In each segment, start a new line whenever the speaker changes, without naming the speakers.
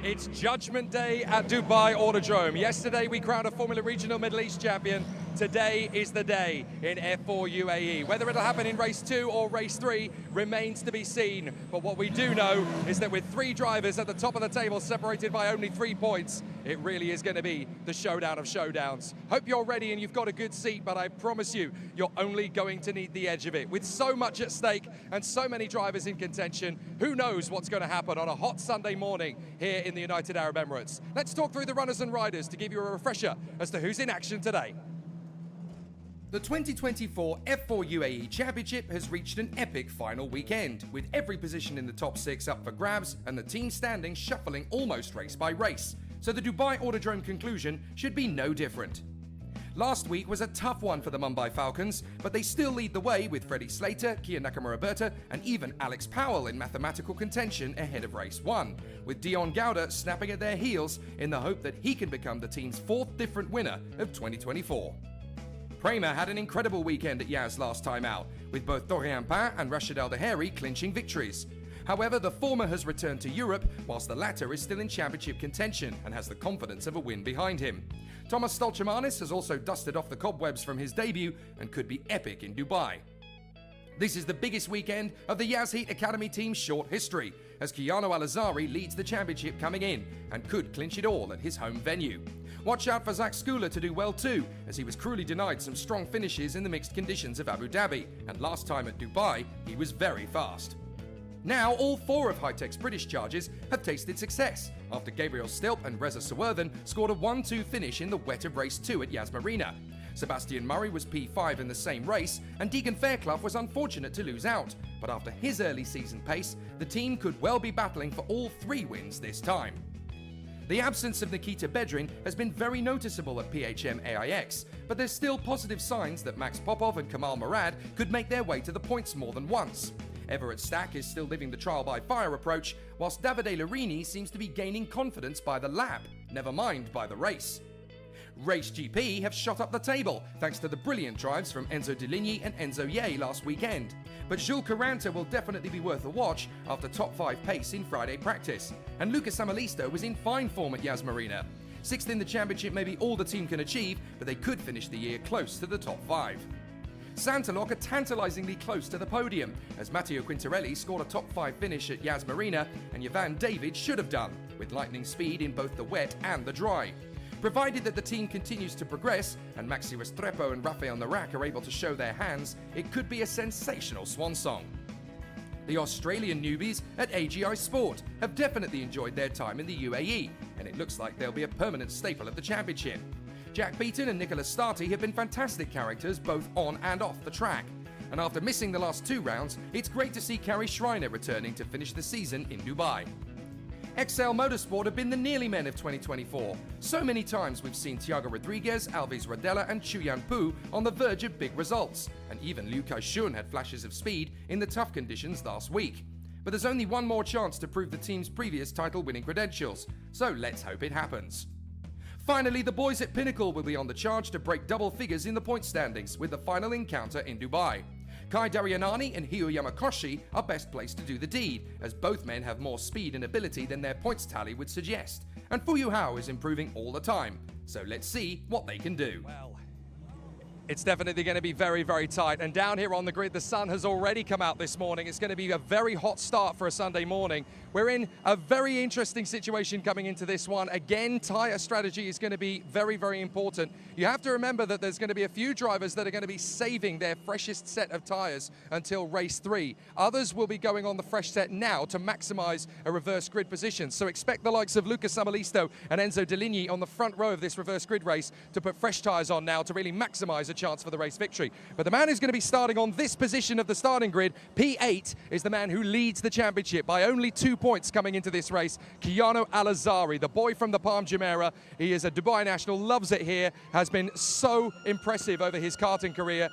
It's Judgment Day at Dubai Autodrome. Yesterday we crowned a Formula Regional Middle East champion. Today is the day in F4 UAE. Whether it'll happen in race 2 or race 3 remains to be seen. But what we do know is that with 3 drivers at the top of the table separated by only 3 points, it really is going to be the showdown of showdowns. Hope you're ready and you've got a good seat, but I promise you, you're only going to need the edge of it. With so much at stake and so many drivers in contention, who knows what's going to happen on a hot Sunday morning here in the United Arab Emirates. Let's talk through the runners and riders to give you a refresher as to who's in action today. The 2024 F4 UAE Championship has reached an epic final weekend, with every position in the top 6 up for grabs and the team standings shuffling almost race by race. So the Dubai Autodrome conclusion should be no different. Last week was a tough one for the Mumbai Falcons, but they still lead the way with Freddie Slater, Kia Nakamura-Berta and even Alex Powell in mathematical contention ahead of race 1, with Dion Gauda snapping at their heels in the hope that he can become the team's 4th different winner of 2024. Prema had an incredible weekend at Yas last time out, with both Dorian Pain and Rashid Al-Daheri clinching victories. However, the former has returned to Europe, whilst the latter is still in championship contention and has the confidence of a win behind him. Thomas Stolchemanis has also dusted off the cobwebs from his debut and could be epic in Dubai. This is the biggest weekend of the Yas Heat Academy team's short history, as Kiano Al-Azari leads the championship coming in and could clinch it all at his home venue. Watch out for Zach Skula to do well too, as he was cruelly denied some strong finishes in the mixed conditions of Abu Dhabi, and last time at Dubai, he was very fast. Now, all 4 of Hitech's British charges have tasted success, after Gabriel Stilp and Reza Sawerthan scored a 1-2 finish in the wet of race 2 at Yas Marina. Sebastian Murray was P5 in the same race, and Deegan Fairclough was unfortunate to lose out, but after his early season pace, the team could well be battling for all 3 wins this time. The absence of Nikita Bedrin has been very noticeable at PHM AIX, but there's still positive signs that Max Popov and Kamal Murad could make their way to the points more than once. Everett Stack is still living the trial by fire approach, whilst Davide Larini seems to be gaining confidence by the lap, never mind by the race. Race GP have shot up the table thanks to the brilliant drives from Enzo Deligny and Enzo Ye last weekend. But Jules Caranta will definitely be worth a watch after top 5 pace in Friday practice. And Lucas Amalisto was in fine form at Yas Marina. 6th in the championship may be all the team can achieve, but they could finish the year close to the top 5. Santaloc are tantalisingly close to the podium, as Matteo Quintarelli scored a top 5 finish at Yas Marina, and Yvan David should have done, with lightning speed in both the wet and the dry. Provided that the team continues to progress, and Maxi Restrepo and Rafael Narak are able to show their hands, it could be a sensational swan song. The Australian newbies at AGI Sport have definitely enjoyed their time in the UAE, and it looks like they'll be a permanent staple of the championship. Jack Beaton and Nicolas Starty have been fantastic characters both on and off the track. And after missing the last 2 rounds, it's great to see Carrie Schreiner returning to finish the season in Dubai. XL Motorsport have been the nearly men of 2024. So many times we've seen Thiago Rodriguez, Alves Rodella and Chuyan Pu on the verge of big results, and even Liu Kai-shun had flashes of speed in the tough conditions last week. But there's only one more chance to prove the team's previous title-winning credentials, so let's hope it happens. Finally, the boys at Pinnacle will be on the charge to break double figures in the point standings with the final encounter in Dubai. Kai Daryanani and Hio Yamakoshi are best placed to do the deed, as both men have more speed and ability than their points tally would suggest. And Fuyu Hao is improving all the time, so let's see what they can do. Well, it's definitely going to be very, very tight. And down here on the grid, the sun has already come out this morning. It's going to be a very hot start for a Sunday morning. We're in a very interesting situation coming into this one. Again, tyre strategy is going to be very, very important. You have to remember that there's going to be a few drivers that are going to be saving their freshest set of tyres until race 3. Others will be going on the fresh set now to maximise a reverse grid position. So expect the likes of Lucas Amalisto and Enzo Deligny on the front row of this reverse grid race to put fresh tyres on now to really maximise a chance for the race victory. But the man who's going to be starting on this position of the starting grid, P8, is the man who leads the championship by only 2 points coming into this race, Kiano Al-Azari, the boy from the Palm Jumeirah. He is a Dubai national, loves it here, has been so impressive over his karting career.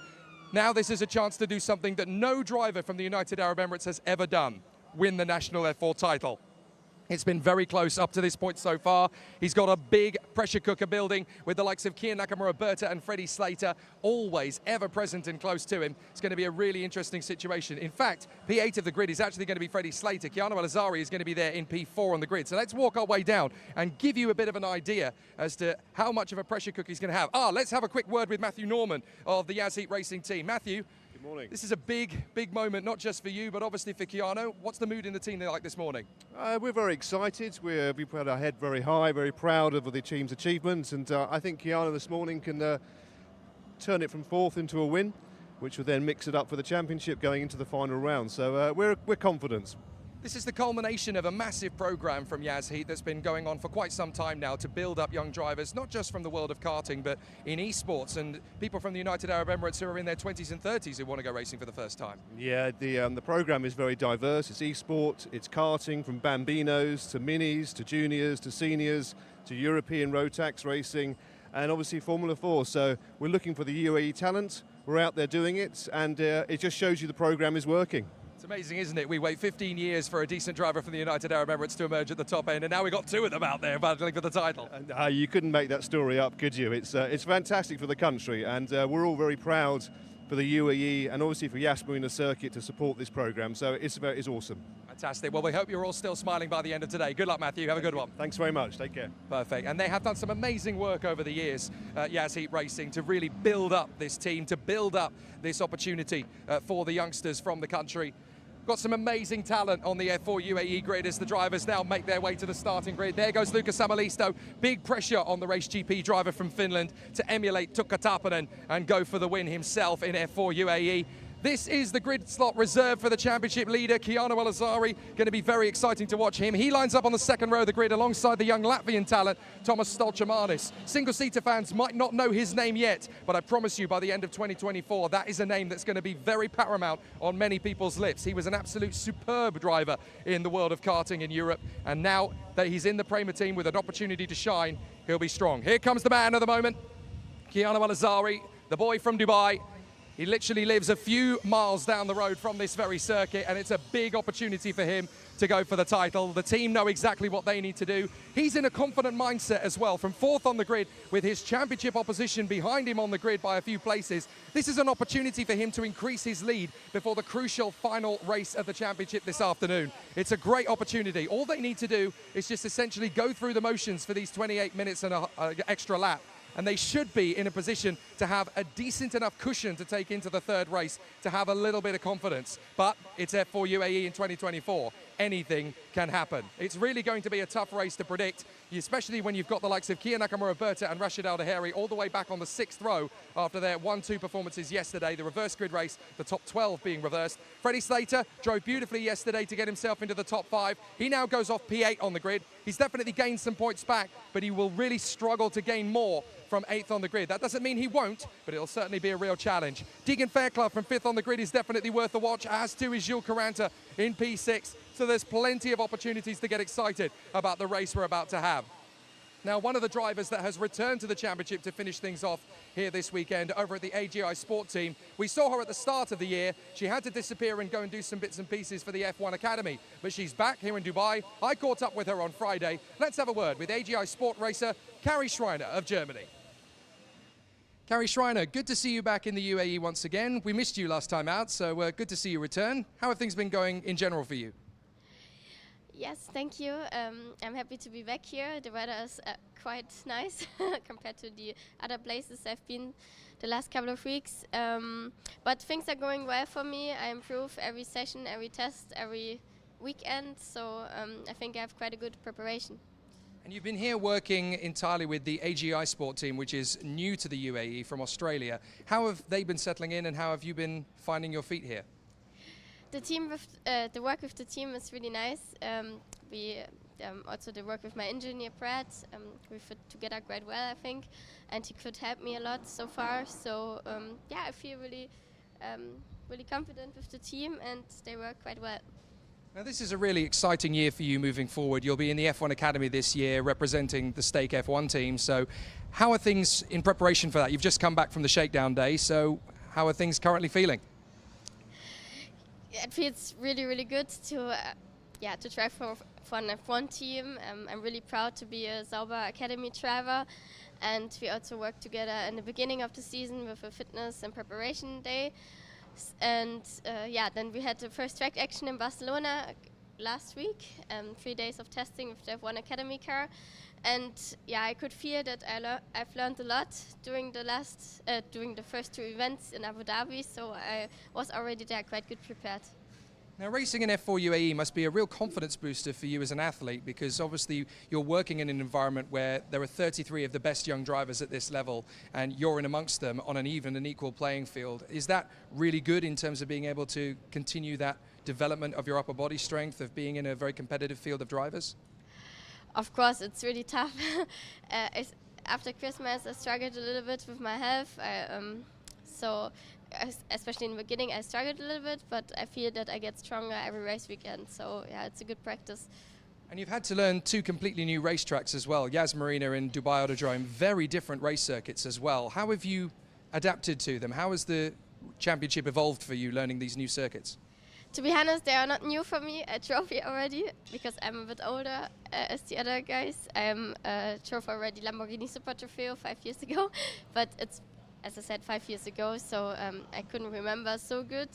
Now this is a chance to do something that no driver from the United Arab Emirates has ever done, win the national F4 title. It's been very close up to this point so far. He's got a big pressure cooker building with the likes of Kian Nakamura, Berta and Freddie Slater always ever present and close to him. It's going to be a really interesting situation. In fact, P8 of the grid is actually going to be Freddie Slater. Keanu Al-Azari is going to be there in P4 on the grid. So let's walk our way down and give you a bit of an idea as to how much of a pressure cooker he's going to have. Let's have a quick word with Matthew Norman of the Yas Heat Racing team. Matthew,
good morning.
This is a big moment, not just for you, but obviously for Keanu. What's the mood in the team like this morning?
We're very excited. We've put our head very high, very proud of the team's achievements, and I think Keanu this morning can turn it from fourth into a win, which will then mix it up for the championship going into the final round. So we're confident.
This is the culmination of a massive program from Yas Heat that's been going on for quite some time now to build up young drivers, not just from the world of karting, but in esports, and people from the United Arab Emirates who are in their 20s and 30s who want to go racing for the first time.
Yeah, the program is very diverse. It's esport, it's karting from bambinos to minis to juniors to seniors to European road tax racing, and obviously Formula 4. So we're looking for the UAE talent. We're out there doing it, and it just shows you the program is working.
It's amazing, isn't it? We wait 15 years for a decent driver from the United Arab Emirates to emerge at the top end, and now we've got two of them out there battling for the title.
And, you couldn't make that story up, could you? It's fantastic for the country, and we're all very proud for the UAE and obviously for Yas Marina Circuit to support this program. So it's awesome.
Fantastic. Well, we hope you're all still smiling by the end of today. Good luck, Matthew. Have a good one.
Thanks very much. Take care.
Perfect. And they have done some amazing work over the years, Yas Heat Racing, to really build up this team, to build up this opportunity for the youngsters from the country. Got some amazing talent on the F4 UAE grid as the drivers now make their way to the starting grid. There goes Luca Samalisto. Big pressure on the Race GP driver from Finland to emulate Tukka Tapanen and go for the win himself in F4 UAE. This is the grid slot reserved for the championship leader, Keanu Al-Azari. Going to be very exciting to watch him. He lines up on the second row of the grid alongside the young Latvian talent, Thomas Stolchamanis. Single-seater fans might not know his name yet, but I promise you by the end of 2024, that is a name that's going to be very paramount on many people's lips. He was an absolute superb driver in the world of karting in Europe, and now that he's in the Prema team with an opportunity to shine, he'll be strong. Here comes the man of the moment, Keanu Al-Azari, the boy from Dubai. He literally lives a few miles down the road from this very circuit, and it's a big opportunity for him to go for the title. The team know exactly what they need to do. He's in a confident mindset as well, from fourth on the grid with his championship opposition behind him on the grid by a few places. This is an opportunity for him to increase his lead before the crucial final race of the championship this afternoon. It's a great opportunity. All they need to do is just essentially go through the motions for these 28 minutes and an extra lap, and they should be in a position to have a decent enough cushion to take into the third race to have a little bit of confidence. But it's F4 UAE in 2024. Anything can happen. It's really going to be a tough race to predict, especially when you've got the likes of Kian Nakamura, Berta and Rashid Al-Daheri all the way back on the 6th row after their 1-2 performances yesterday, the reverse grid race, the top 12 being reversed. Freddie Slater drove beautifully yesterday to get himself into the top 5. He now goes off P8 on the grid. He's definitely gained some points back, but he will really struggle to gain more from 8th on the grid. That doesn't mean he won't, but it'll certainly be a real challenge. Deegan Fairclough from 5th on the grid is definitely worth a watch, as too is Jules Caranta in P6. So there's plenty of opportunities to get excited about the race we're about to have. Now, one of the drivers that has returned to the championship to finish things off here this weekend over at the AGI Sport team. We saw her at the start of the year. She had to disappear and go and do some bits and pieces for the F1 Academy, but she's back here in Dubai. I caught up with her on Friday. Let's have a word with AGI Sport racer Carrie Schreiner of Germany. Carrie Schreiner, good to see you back in the UAE once again. We missed you last time out, so good to see you return. How have things been going in general for you?
Yes, thank you. I'm happy to be back here. The weather is quite nice compared to the other places I've been the last couple of weeks. But things are going well for me. I improve every session, every test, every weekend. So I think I have quite a good preparation.
And you've been here working entirely with the AGI Sport team, which is new to the UAE from Australia. How have they been settling in, and how have you been finding your feet here?
The team with the work with the team is really nice. We also the work with my engineer Brad. We fit together quite well, I think, and he could help me a lot so far. So yeah, I feel really confident with the team, and they work quite well.
Now, this is a really exciting year for you moving forward. You'll be in the F1 Academy this year representing the Stake F1 team. So how are things in preparation for that? You've just come back from the shakedown day, so how are things currently feeling?
It feels really, really good to yeah, to drive for an F1 team. I'm really proud to be a Sauber Academy driver, and we also worked together in the beginning of the season with a fitness and preparation day. And yeah, then we had the first track action in Barcelona last week, 3 days of testing with the F1 Academy car. And yeah, I could feel that I've learned a lot during the first 2 events in Abu Dhabi, so I was already there quite good prepared.
Now, racing in F4 UAE must be a real confidence booster for you as an athlete, because obviously you're working in an environment where there are 33 of the best young drivers at this level, and you're in amongst them on an even and equal playing field. Is that really good in terms of being able to continue that development of your upper body strength, of being in a very competitive field of drivers?
Of course, it's really tough. After Christmas, I struggled a little bit with my health. Especially in the beginning, I struggled a little bit, but I feel that I get stronger every race weekend. So yeah, it's a good practice.
And you've had to learn 2 completely new racetracks as well, Yas Marina and Dubai Autodrome, very different race circuits as well. How have you adapted to them? How has the championship evolved for you learning these new circuits?
To be honest, they are not new for me. I drove here already because I'm a bit older as the other guys. I drove already Lamborghini Super Trofeo 5 years ago, but it's, as I said, 5 years ago, so I couldn't remember so good.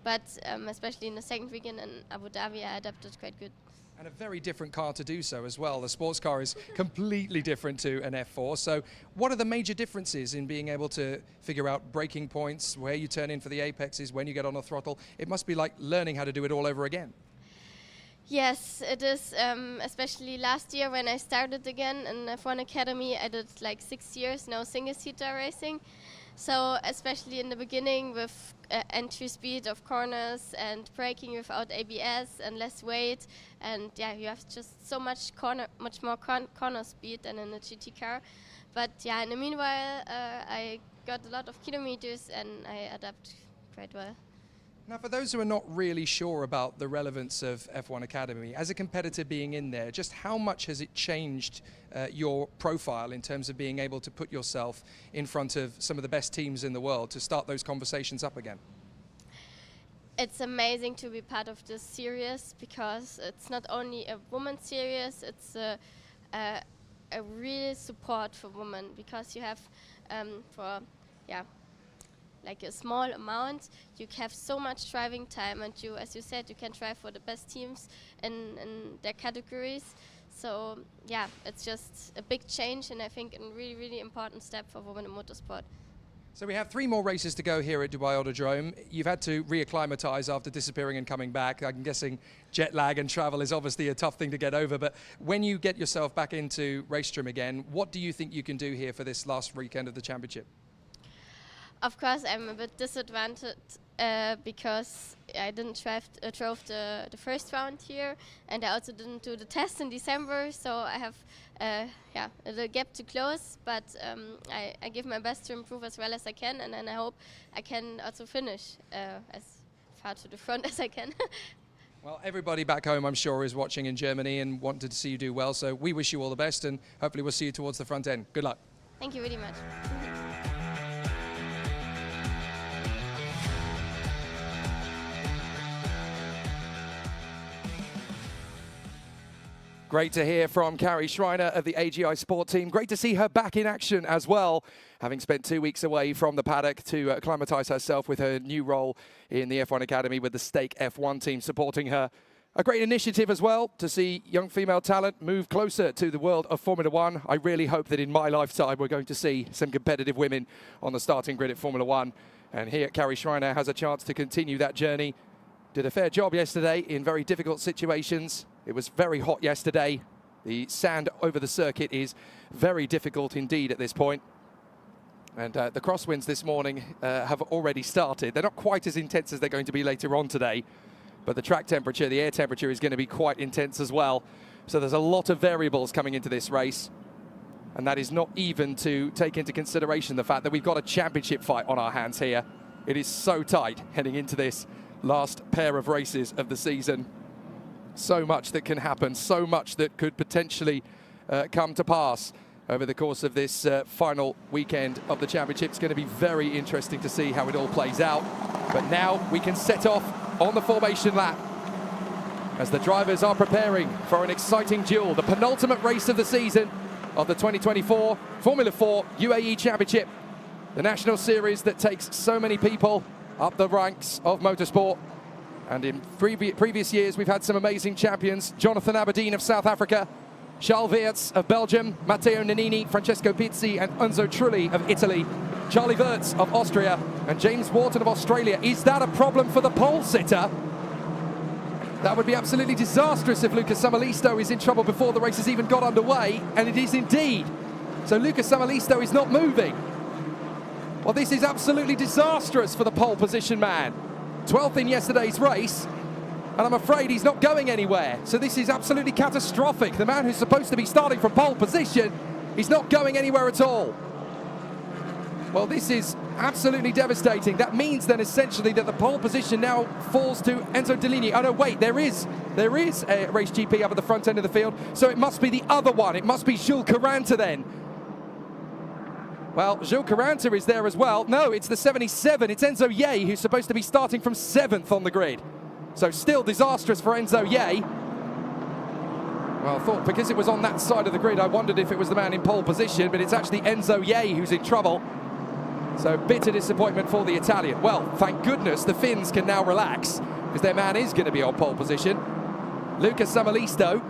But especially in the second weekend in Abu Dhabi, I adapted quite good.
And a very different car to do so as well. The sports car is completely different to an F4. So what are the major differences in being able to figure out braking points, where you turn in for the apexes, when you get on the throttle? It must be like learning how to do it all over again.
Yes, it is, especially last year when I started again in F1 Academy. I did like 6 years, no single-seater racing. So especially in the beginning with entry speed of corners and braking without ABS and less weight, and yeah, you have just so much more corner speed than in a GT car. But yeah, in the meanwhile, I got a lot of kilometers and I adapt quite well.
Now, for those who are not really sure about the relevance of F1 Academy, as a competitor being in there, just how much has it changed your profile in terms of being able to put yourself in front of some of the best teams in the world to start those conversations up again?
It's amazing to be part of this series because it's not only a women's series, it's a real support for women, because you have like a small amount, you have so much driving time, and you, as you said, you can drive for the best teams in their categories. So yeah, it's just a big change, and I think a really, really important step for women in motorsport.
So we have 3 more races to go here at Dubai Autodrome. You've had to reacclimatise after disappearing and coming back. I'm guessing jet lag and travel is obviously a tough thing to get over, but when you get yourself back into race trim again, what do you think you can do here for this last weekend of the championship?
Of course, I'm a bit disadvantaged because I didn't drove the first round here, and I also didn't do the test in December, so I have a little gap to close, but I give my best to improve as well as I can, and then I hope I can also finish as far to the front as I can.
Well, everybody back home, I'm sure, is watching in Germany and wanted to see you do well, so we wish you all the best, and hopefully we'll see you towards the front end. Good luck.
Thank you very much.
Great to hear from Carrie Schreiner of the AGI Sport team. Great to see her back in action as well, having spent 2 weeks away from the paddock to acclimatise herself with her new role in the F1 Academy with the Stake F1 team supporting her. A great initiative as well to see young female talent move closer to the world of Formula One. I really hope that in my lifetime we're going to see some competitive women on the starting grid at Formula One. And here Carrie Schreiner has a chance to continue that journey. Did a fair job yesterday in very difficult situations. It was very hot yesterday. The sand over the circuit is very difficult indeed at this point. And the crosswinds this morning have already started. They're not quite as intense as they're going to be later on today, but the track temperature, the air temperature is going to be quite intense as well. So there's a lot of variables coming into this race. And that is not even to take into consideration the fact that we've got a championship fight on our hands here. It is so tight heading into this last pair of races of the season. So much that can happen, so much that could potentially come to pass over the course of this final weekend of the championship. It's going to be very interesting to see how it all plays out. But now we can set off on the formation lap. as the drivers are preparing for an exciting duel, the penultimate race of the season of the 2024 Formula 4 UAE Championship, the national series that takes so many people up the ranks of motorsport. And in previous years, we've had some amazing champions. Jonathan Aberdeen of South Africa, Charles Weerts of Belgium, Matteo Nannini, Francesco Pizzi and Enzo Trulli of Italy, Charlie Weerts of Austria and James Wharton of Australia. Is that a problem for the pole sitter? That would be absolutely disastrous if Lucas Samalisto is in trouble before the race has even got underway, and it is indeed. So Lucas Samalisto is not moving. Well, this is absolutely disastrous for the pole position man. 12th in yesterday's race, and I'm afraid he's not going anywhere. So this is absolutely catastrophic. The man who's supposed to be starting from pole position is not going anywhere at all. Well, this is absolutely devastating. That means then essentially that the pole position now falls to Enzo Deligny. Oh no, wait, there is a race GP up at the front end of the field, so it must be the other one. It must be Jules Caranta then. Well, Jules Caranta is there as well. No, it's the 77. It's Enzo Ye who's supposed to be starting from 7th on the grid. So still disastrous for Enzo Ye. Well, I thought because it was on that side of the grid, I wondered if it was the man in pole position, but it's actually Enzo Ye who's in trouble. So bitter disappointment for the Italian. Well, thank goodness the Finns can now relax because their man is going to be on pole position. Lucas Samalisto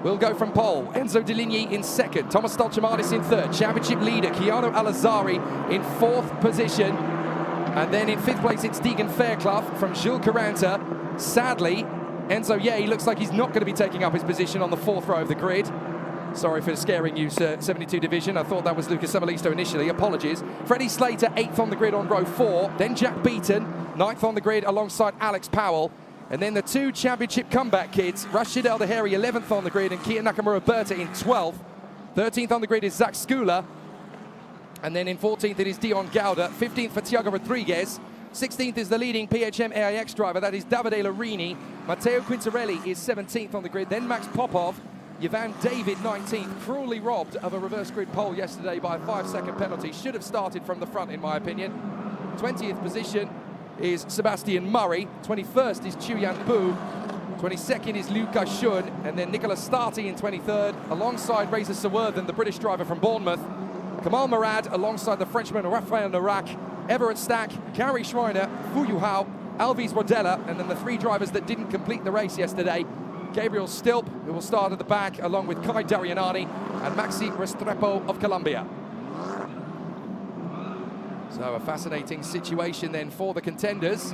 will go from pole. Enzo Deligny in 2nd. Thomas Stoltemanis in 3rd. Championship leader Keanu Al-Azari in 4th position. And then in 5th place it's Deegan Fairclough from Jules Caranta. Sadly, Enzo Ye looks like he's not going to be taking up his position on the 4th row of the grid. Sorry for scaring you, 72 division. I thought that was Lucas Samalisto initially. Apologies. Freddie Slater, 8th on the grid on row 4. Then Jack Beaton, 9th on the grid alongside Alex Powell. And then the 2 championship comeback kids, Rashid El Daheri, 11th on the grid, and Kia Nakamura Berta in 12th. 13th on the grid is Zach Skula. And then in 14th it is Dion Gauda. 15th for Thiago Rodriguez. 16th is the leading PHM AIX driver, that is Davide Larini. Matteo Quintarelli is 17th on the grid. Then Max Popov. Yvan David 19th, cruelly robbed of a reverse grid pole yesterday by a 5-second penalty. Should have started from the front in my opinion. 20th position is Sebastian Murray. 21st is Chuyan Bu. 22nd is Luca Shun. And then Nicolas Stati in 23rd, alongside Reza Sawerthan, the British driver from Bournemouth. Kamal Murad alongside the Frenchman Raphael Narak. Everett Stack, Gary Schreiner, Fu Yuhao, Alves Rodella, and then the 3 drivers that didn't complete the race yesterday. Gabriel Stilp, who will start at the back, along with Kai Darianani and Maxi Restrepo of Colombia. So a fascinating situation then for the contenders.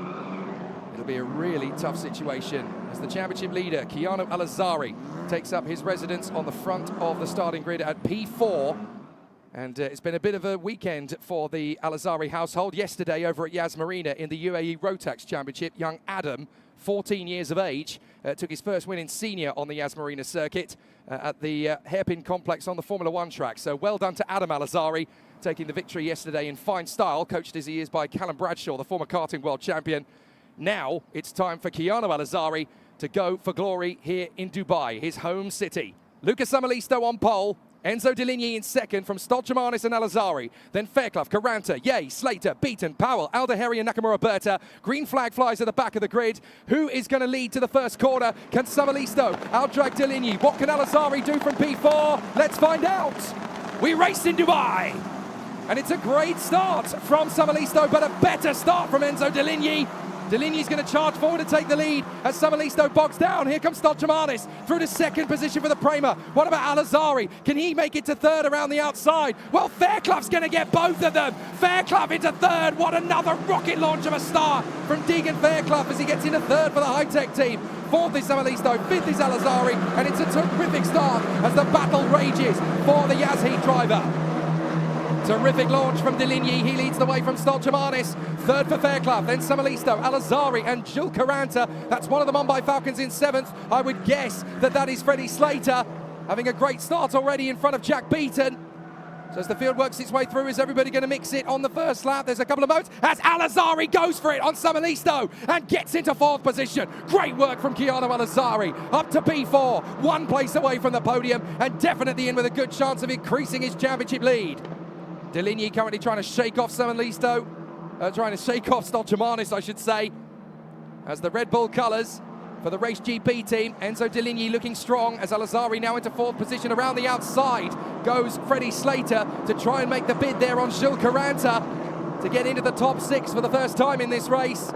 It'll be a really tough situation as the championship leader, Keanu Al-Azari, takes up his residence on the front of the starting grid at P4. And it's been a bit of a weekend for the Al-Azari household. Yesterday over at Yas Marina in the UAE Rotax Championship, young Adam, 14 years of age, took his first win in senior on the Yas Marina circuit at the hairpin complex on the Formula 1 track. So well done to Adam Al-Azari, taking the victory yesterday in fine style, coached as he is by Callum Bradshaw, the former karting world champion. Now it's time for Keanu Al-Azari to go for glory here in Dubai, his home city. Lucas Samalisto on pole. Enzo Deligny in 2nd from Stoltemanis and Al-Azari. Then Fairclough, Caranta, Ye, Slater, Beaton, Powell, Al Daheri and Nakamura Berta. Green flag flies at the back of the grid. Who is going to lead to the first corner? Can Samalisto outdrag Deligny? What can Al-Azari do from P4? Let's find out. We race in Dubai. And it's a great start from Samalisto, but a better start from Enzo Deligny. Deligny's going to charge forward and take the lead as Samalisto bogs down. Here comes Stoltemanis through to 2nd position for the Prema. What about Al-Azari? Can he make it to 3rd around the outside? Well, Fairclough's going to get both of them. Fairclough into 3rd. What another rocket launch of a start from Deegan Fairclough as he gets into 3rd for the high-tech team. 4th is Samalisto, 5th is Al-Azari, and it's a terrific start as the battle rages for the Yazheed driver. Terrific launch from Deligny. He leads the way from Stoltemanis. 3rd for Fairclough, then Samalisto, Al-Azari and Jules Caranta. That's one of the Mumbai Falcons in 7th. I would guess that that is Freddie Slater, having a great start already in front of Jack Beaton. So as the field works its way through, is everybody going to mix it on the first lap? There's a couple of modes as Al-Azari goes for it on Samalisto and gets into 4th position. Great work from Keanu Al-Azari. Up to P4, 1 place away from the podium and definitely in with a good chance of increasing his championship lead. Deligny currently trying to shake off Samalisto, trying to shake off Stoltemanis, I should say, as the Red Bull colours for the Race GP team. Enzo Deligny looking strong as Al-Azhari now into 4th position. Around the outside goes Freddie Slater to try and make the bid there on Jules Caranta to get into the top 6 for the first time in this race.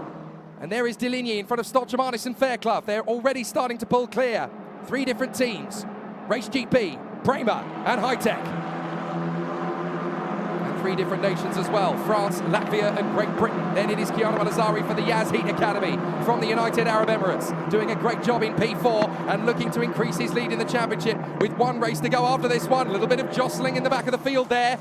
And there is Deligny in front of Stolchamanis and Fairclough. They're already starting to pull clear. 3 different teams, Race GP, Prema and High-Tech. And 3 different nations as well, France, Latvia and Great Britain. Then it is Kiano Al-Azhari for the Yaz Heat Academy from the United Arab Emirates, doing a great job in P4 and looking to increase his lead in the championship with 1 race to go after this one. A little bit of jostling in the back of the field there.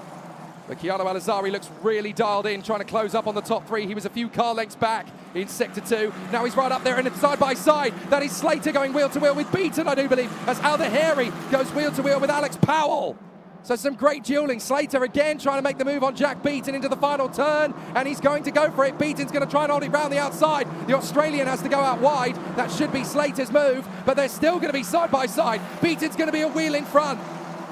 But Kiano Al-Azhari looks really dialed in, trying to close up on the top 3. He was a few car lengths back in Sector 2. Now he's right up there, and it's side by side. That is Slater going wheel to wheel with Beaton, I do believe, as Al-Daheri goes wheel to wheel with Alex Powell. So some great dueling. Slater again trying to make the move on Jack Beaton into the final turn, and he's going to go for it. Beaton's going to try and hold it round the outside. The Australian has to go out wide. That should be Slater's move, but they're still going to be side by side. Beaton's going to be a wheel in front.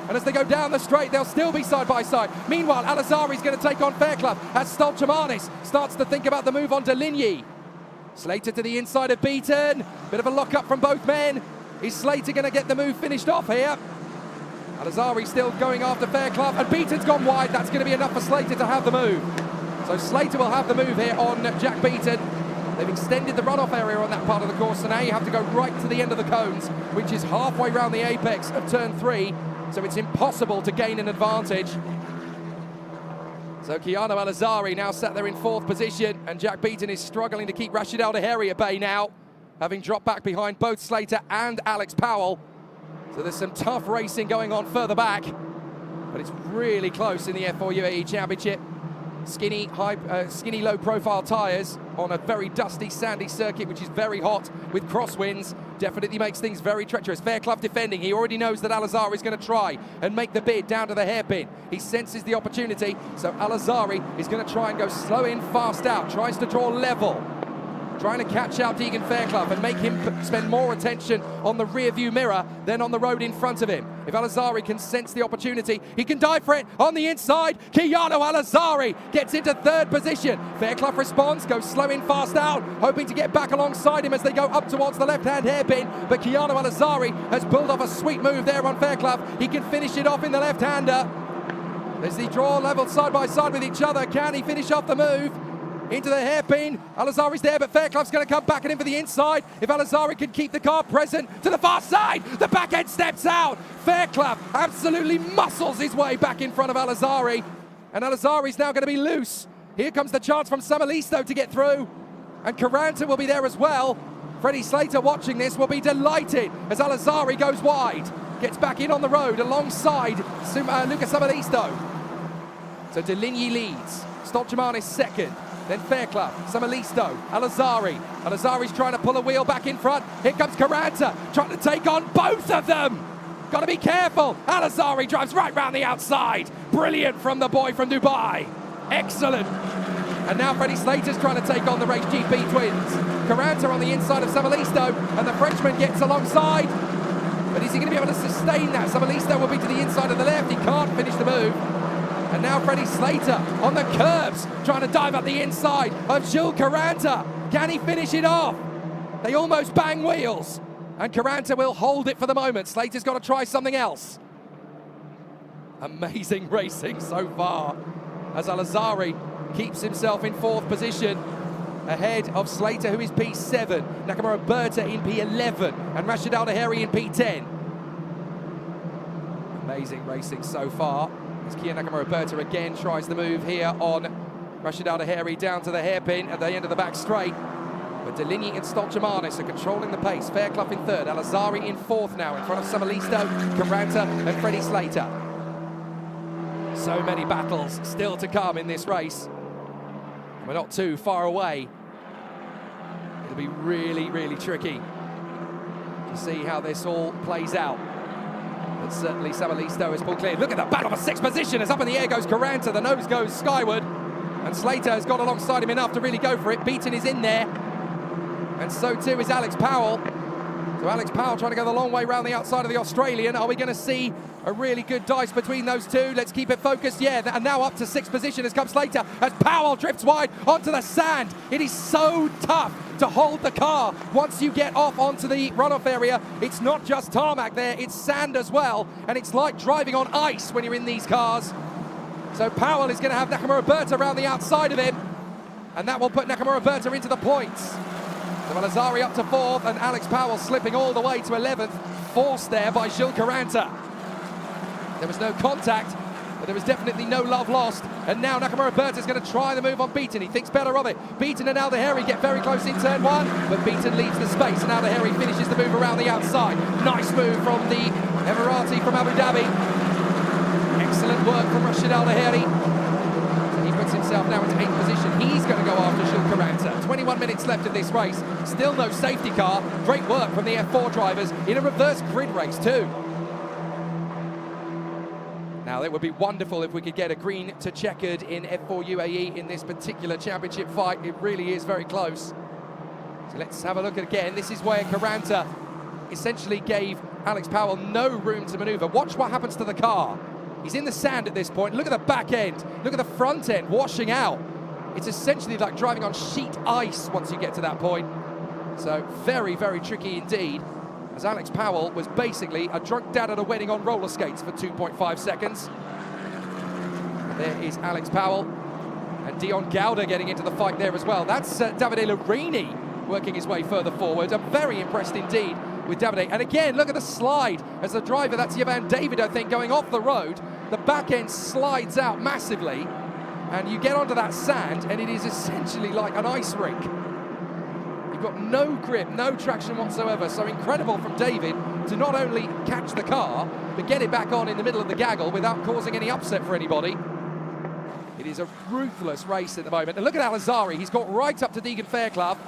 And as they go down the straight, they'll still be side by side. Meanwhile, Al-Azhari's going to take on Fairclough as Stolchamanis starts to think about the move on Deligny. Slater to the inside of Beaton. Bit of a lock-up from both men. Is Slater going to get the move finished off here? Al-Azhari still going after Fairclough, and Beaton's gone wide. That's going to be enough for Slater to have the move. So Slater will have the move here on Jack Beaton. They've extended the runoff area on that part of the course, so now you have to go right to the end of the cones, which is halfway round the apex of turn 3. So it's impossible to gain an advantage. So Kiano Al-Azhari now sat there in 4th position, and Jack Beaton is struggling to keep Rashid Al-Daheri at bay now, having dropped back behind both Slater and Alex Powell. So there's some tough racing going on further back, but it's really close in the F4 UAE Championship. Skinny, low-profile tyres on a very dusty, sandy circuit, which is very hot with crosswinds. Definitely makes things very treacherous. Fairclough defending. He already knows that Al-Azhari is going to try and make the bid down to the hairpin. He senses the opportunity, so Al-Azhari is going to try and go slow in, fast out. Tries to draw level. Trying to catch out Deegan Fairclough and make him spend more attention on the rear view mirror than on the road in front of him. If Al-Azhari can sense the opportunity, he can dive for it on the inside. Kiano Al-Azhari gets into 3rd position. Fairclough responds, goes slow in, fast out, hoping to get back alongside him as they go up towards the left-hand hairpin. But Kiano Al-Azhari has pulled off a sweet move there on Fairclough. He can finish it off in the left-hander. As they draw level side by side with each other, can he finish off the move? Into the hairpin. Al-Azhari's there, but Fairclough's going to come back at him for the inside. If Al-Azhari can keep the car present to the far side, the back end steps out. Fairclough absolutely muscles his way back in front of Al-Azhari. And Al-Azhari's now going to be loose. Here comes the chance from Samalisto to get through. And Caranta will be there as well. Freddie Slater watching this will be delighted as Al-Azhari goes wide. Gets back in on the road alongside Lucas Samalisto. So Deligny leads. Stolchamanis second. Then Fairclough, Samalisto, Al-Azhari. Al-Azhari's trying to pull a wheel back in front. Here comes Caranta, trying to take on both of them. Got to be careful. Al-Azhari drives right round the outside. Brilliant from the boy from Dubai. Excellent. And now Freddie Slater's trying to take on the Race GP twins. Caranta on the inside of Samalisto, and the Frenchman gets alongside. But is he going to be able to sustain that? Samalisto will be to the inside of the left. He can't finish the move. And now Freddie Slater on the curbs, trying to dive up the inside of Jules Caranta. Can he finish it off? They almost bang wheels. And Caranta will hold it for the moment. Slater's got to try something else. Amazing racing so far, as Al-Azhari keeps himself in 4th position, ahead of Slater, who is P7, Nakamura Berta in P11, and Rashid Al-Daheri in P10. Amazing racing so far. As Kia Nakamura Berta again tries the move here on Rashid Al-Daheri down to the hairpin at the end of the back straight. But Deligny and Stolchamanis are controlling the pace. Fairclough in 3rd, Al-Azhari in 4th now, in front of Samalisto, Caranta and Freddie Slater. So many battles still to come in this race. We're not too far away. It'll be really, really tricky to see how this all plays out. But certainly Samalisto is pulled clear. Look at the battle for 6th position as up in the air goes Caranta. The nose goes skyward. And Slater has got alongside him enough to really go for it. Beaton is in there. And so too is Alex Powell. So Alex Powell trying to go the long way round the outside of the Australian. Are we going to see a really good dice between those two? Let's keep it focused. Yeah, and now up to 6th position has come Slater as Powell drifts wide onto the sand. It is so tough to hold the car once you get off onto the runoff area. It's not just tarmac there, it's sand as well, and it's like driving on ice when you're in these cars. So Powell is going to have Nakamura Berta around the outside of him, and that will put Nakamura Berta into the points. So Alazari up to 4th, and Alex Powell slipping all the way to 11th, forced there by Gilles Caranta. There was no contact, but there was definitely no love lost. And now Nakamura Berta is going to try the move on Beaton. He thinks better of it. Beaton and Aldeheri get very close in turn 1, but Beaton leaves the space, and Aldeheri finishes the move around the outside. Nice move from the Emirati from Abu Dhabi. Excellent work from Rashid Aldeheri. He puts himself now into 8th position. He's going to go after Gilles Caranta. 21 minutes left of this race. Still no safety car. Great work from the F4 drivers in a reverse grid race too. Now, it would be wonderful if we could get a green to checkered in F4 UAE in this particular championship fight. It really is very close. So let's have a look again. This is where Caranta essentially gave Alex Powell no room to maneuver. Watch what happens to the car. He's in the sand at this point. Look at the back end. Look at the front end washing out. It's essentially like driving on sheet ice once you get to that point. So very, very tricky indeed, as Alex Powell was basically a drunk dad at a wedding on roller skates for 2.5 seconds. And there is Alex Powell and Dion Gauda getting into the fight there as well. That's Davide Larini working his way further forward. I'm very impressed indeed with Davide. And again, look at the slide as the driver, that's Yvan David, I think, going off the road. The back end slides out massively, and you get onto that sand, and it is essentially like an ice rink. You've got no grip, no traction whatsoever. So incredible from David to not only catch the car, but get it back on in the middle of the gaggle without causing any upset for anybody. It is a ruthless race at the moment. And look at Alazari, he's got right up to Deegan Fairclough,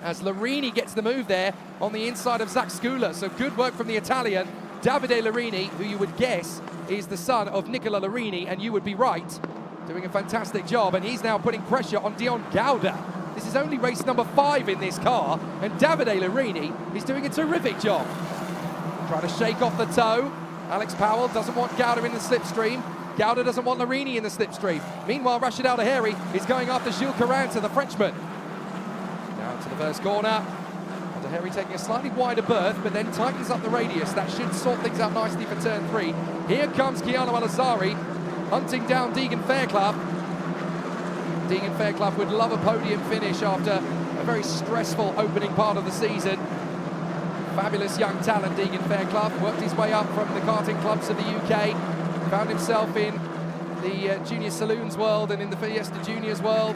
as Larini gets the move there on the inside of Zach Skula. So good work from the Italian, Davide Larini, who you would guess is the son of Nicola Larini, and you would be right, doing a fantastic job. And he's now putting pressure on Dion Gauda. This is only race number 5 in this car, and Davide Larini is doing a terrific job. Trying to shake off the toe. Alex Powell doesn't want Gauda in the slipstream. Gauda doesn't want Larini in the slipstream. Meanwhile, Rashid Aldeheri is going after Gilles Caranta, the Frenchman. Down to the first corner. Aldeheri taking a slightly wider berth, but then tightens up the radius. That should sort things out nicely for turn 3. Here comes Keanu Alazari, hunting down Deegan Fairclough. Deegan Fairclough would love a podium finish after a very stressful opening part of the season. Fabulous young talent, Deegan Fairclough. Worked his way up from the karting clubs of the UK. Found himself in the Junior Saloons world and in the Fiesta Juniors world.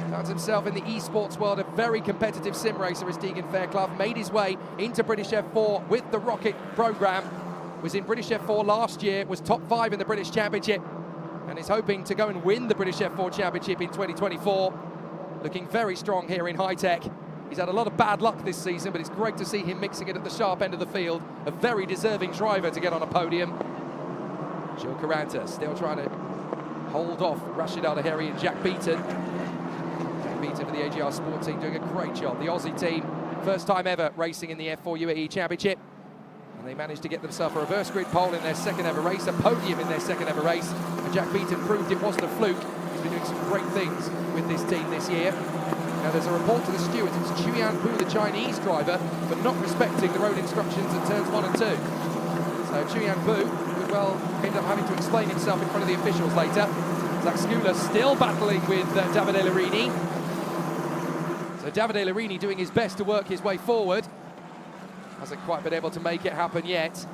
Found himself in the esports world. A very competitive sim racer is Deegan Fairclough. Made his way into British F4 with the Rocket programme. Was in British F4 last year. Was top 5 in the British Championship. And is hoping to go and win the British F4 Championship in 2024. Looking very strong here in high tech. He's had a lot of bad luck this season, but it's great to see him mixing it at the sharp end of the field. A very deserving driver to get on a podium. Gilles Caranta still trying to hold off Rashid Aldeheri and Jack Beaton. Jack Beaton for the AGR Sport team doing a great job. The Aussie team, first time ever racing in the F4 UAE Championship. And they managed to get themselves a reverse grid pole in their second ever race, a podium in their second ever race. And Jack Beaton proved it wasn't a fluke. He's been doing some great things with this team this year. Now there's a report to the stewards, it's Chuyan Pu, the Chinese driver, for not respecting the road instructions at turns 1 and 2. So Chuyan Pu could well end up having to explain himself in front of the officials later. Zach Skula still battling with Davide Larini. So Davide Larini doing his best to work his way forward. Hasn't quite been able to make it happen yet.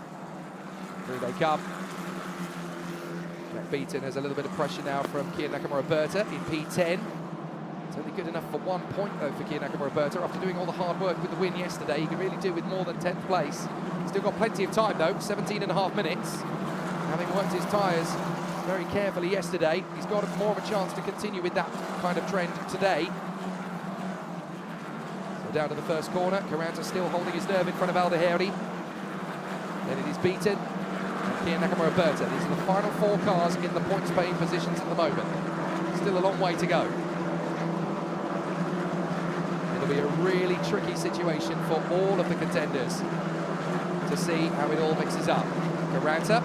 Here they come. Jack Beaton has a little bit of pressure now from Kian Nakamura Berta in P10. It's only good enough for 1 point though for Kian Nakamura Berta. After doing all the hard work with the win yesterday, he can really do with more than 10th place. Still got plenty of time though, 17.5 minutes. Having worked his tyres very carefully yesterday, he's got more of a chance to continue with that kind of trend today. Down to the first corner, Caranta still holding his nerve in front of Aldeheri. Then it is Beaton and Kian Nakamura Berta. These are the final 4 cars in the points paying positions at the moment. Still a long way to go. It'll be a really tricky situation for all of the contenders to see how it all mixes up. Caranta.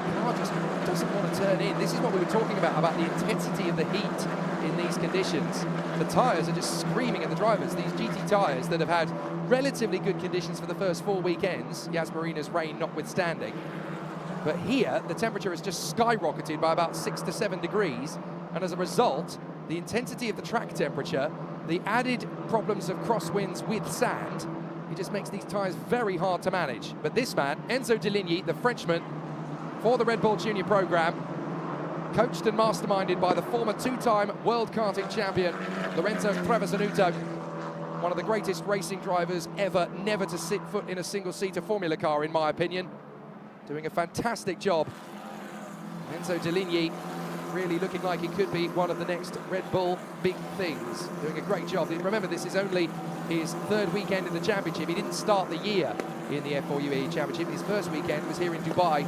The car
just doesn't want to turn in. This is what we were talking about the intensity of the heat in these conditions. The tyres are just screaming at the drivers. These GT tyres that have had relatively good conditions for the first 4 weekends, Yas Marina's rain notwithstanding. But here, the temperature has just skyrocketed by about 6 to 7 degrees, and as a result, the intensity of the track temperature, the added problems of crosswinds with sand, it just makes these tyres very hard to manage. But this man, Enzo Deligny, the Frenchman, for the Red Bull Junior program, coached and masterminded by the former two-time world karting champion, Lorenzo Trevisanuto, one of the greatest racing drivers ever, never to sit foot in a single-seater Formula car, in my opinion. Doing a fantastic job. Enzo Deligny really looking like he could be one of the next Red Bull big things. Doing a great job. Remember, this is only his third weekend in the championship. He didn't start the year in the F4 UAE championship. His first weekend was here in Dubai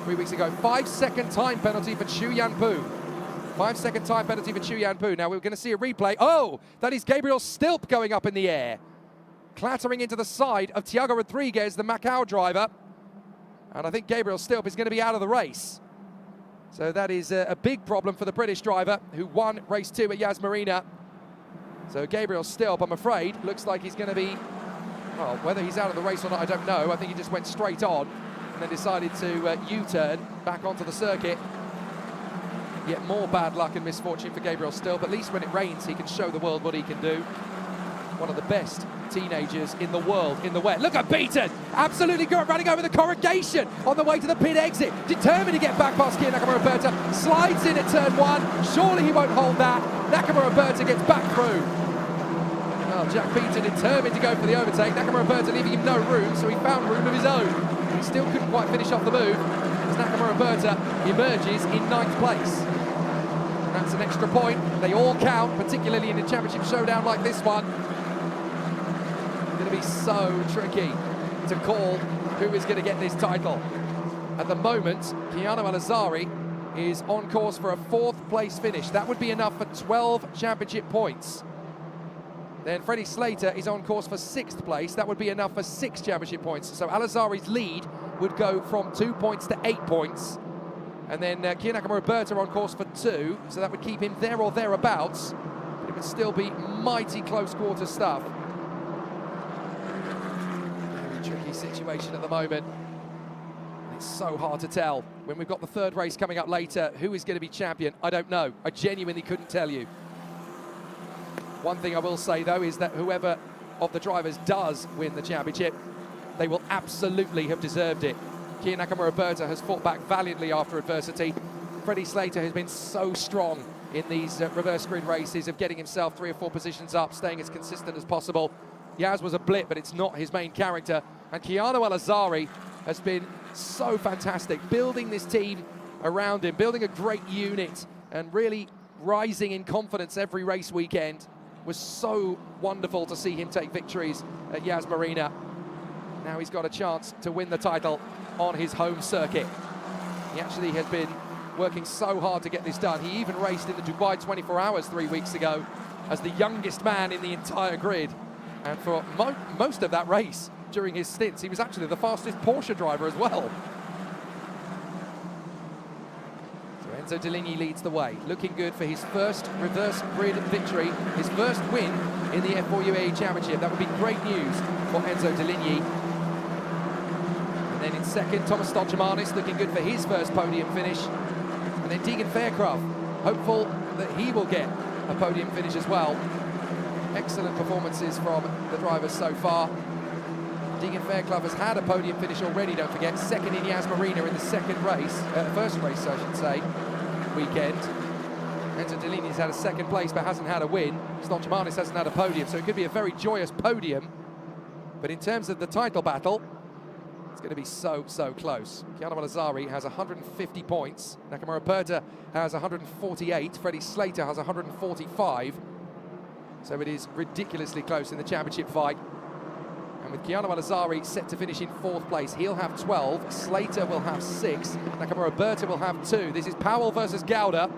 3 weeks ago. 5-second time penalty for Chu Yanpu. 5-second time penalty for Chu Yanpu. Now we're going to see a replay. Oh, that is Gabriel Stilp going up in the air. Clattering into the side of Thiago Rodriguez, the Macau driver. And I think Gabriel Stilp is going to be out of the race. So that is a big problem for the British driver who won race 2 at Yas Marina. So Gabriel Stilp, I'm afraid, looks like he's going to be, well, whether he's out of the race or not, I don't know. I think he just went straight on and then decided to U-turn back onto the circuit. Yet more bad luck and misfortune for Gabriel Stilp. At least when it rains, he can show the world what he can do. One of the best teenagers in the world in the wet. Look at Beaton, absolutely running over the corrugation on the way to the pit exit, determined to get back past Nakamura Berta, slides in at turn 1, surely he won't hold that. Nakamura Berta gets back through. Well, Jack Beaton determined to go for the overtake, Nakamura Berta leaving him no room, so he found room of his own. He still couldn't quite finish off the move, as Nakamura Berta emerges in 9th place. And that's an extra point. They all count, particularly in a championship showdown like this one. Going to be so tricky to call who is going to get this title. At the moment, Keanu Al-Azari is on course for a 4th place finish. That would be enough for 12 championship points. Then Freddie Slater is on course for 6th place. That would be enough for 6 championship points. So Al-Azari's lead would go from 2 points to 8 points. And then Keanu Nakamura Berta on course for 2. So that would keep him there or thereabouts. But it would still be mighty close quarter stuff. Tricky situation at the moment. It's so hard to tell. When we've got the 3rd race coming up later, who is going to be champion? I don't know. I genuinely couldn't tell you. One thing I will say, though, is that whoever of the drivers does win the championship, they will absolutely have deserved it. Keanu Nakamura Berta has fought back valiantly after adversity. Freddie Slater has been so strong in these reverse grid races of getting himself 3 or 4 positions up, staying as consistent as possible. Yaz was a blip, but it's not his main character. And Keanu Al-Azari has been so fantastic, building this team around him, building a great unit, and really rising in confidence every race weekend. It was so wonderful to see him take victories at Yas Marina. Now he's got a chance to win the title on his home circuit. He actually has been working so hard to get this done. He even raced in the Dubai 24 Hours 3 weeks ago as the youngest man in the entire grid. And for most of that race, during his stints, he was actually the fastest Porsche driver as well. So Enzo Deligny leads the way, looking good for his first reverse grid victory, his first win in the F4 UAE Championship. That would be great news for Enzo Deligny. And then in second, Thomas Stolchemanis looking good for his first podium finish. And then Deegan Faircroft, hopeful that he will get a podium finish as well. Excellent performances from the drivers so far. Deegan Fairclough has had a podium finish already, don't forget. Second in Yas Marina in the first race, I should say, weekend. Enzo Deligny's had a 2nd place, but hasn't had a win. Stolchemanis hasn't had a podium, so it could be a very joyous podium. But in terms of the title battle, it's going to be so, so close. Keanu Al-Azari has 150 points. Nakamura Berta has 148. Freddie Slater has 145. So it is ridiculously close in the championship fight. And with Keanu Al-Azari set to finish in 4th place, he'll have 12. Slater will have 6. Nakamura Berta will have 2. This is Powell versus Gouda.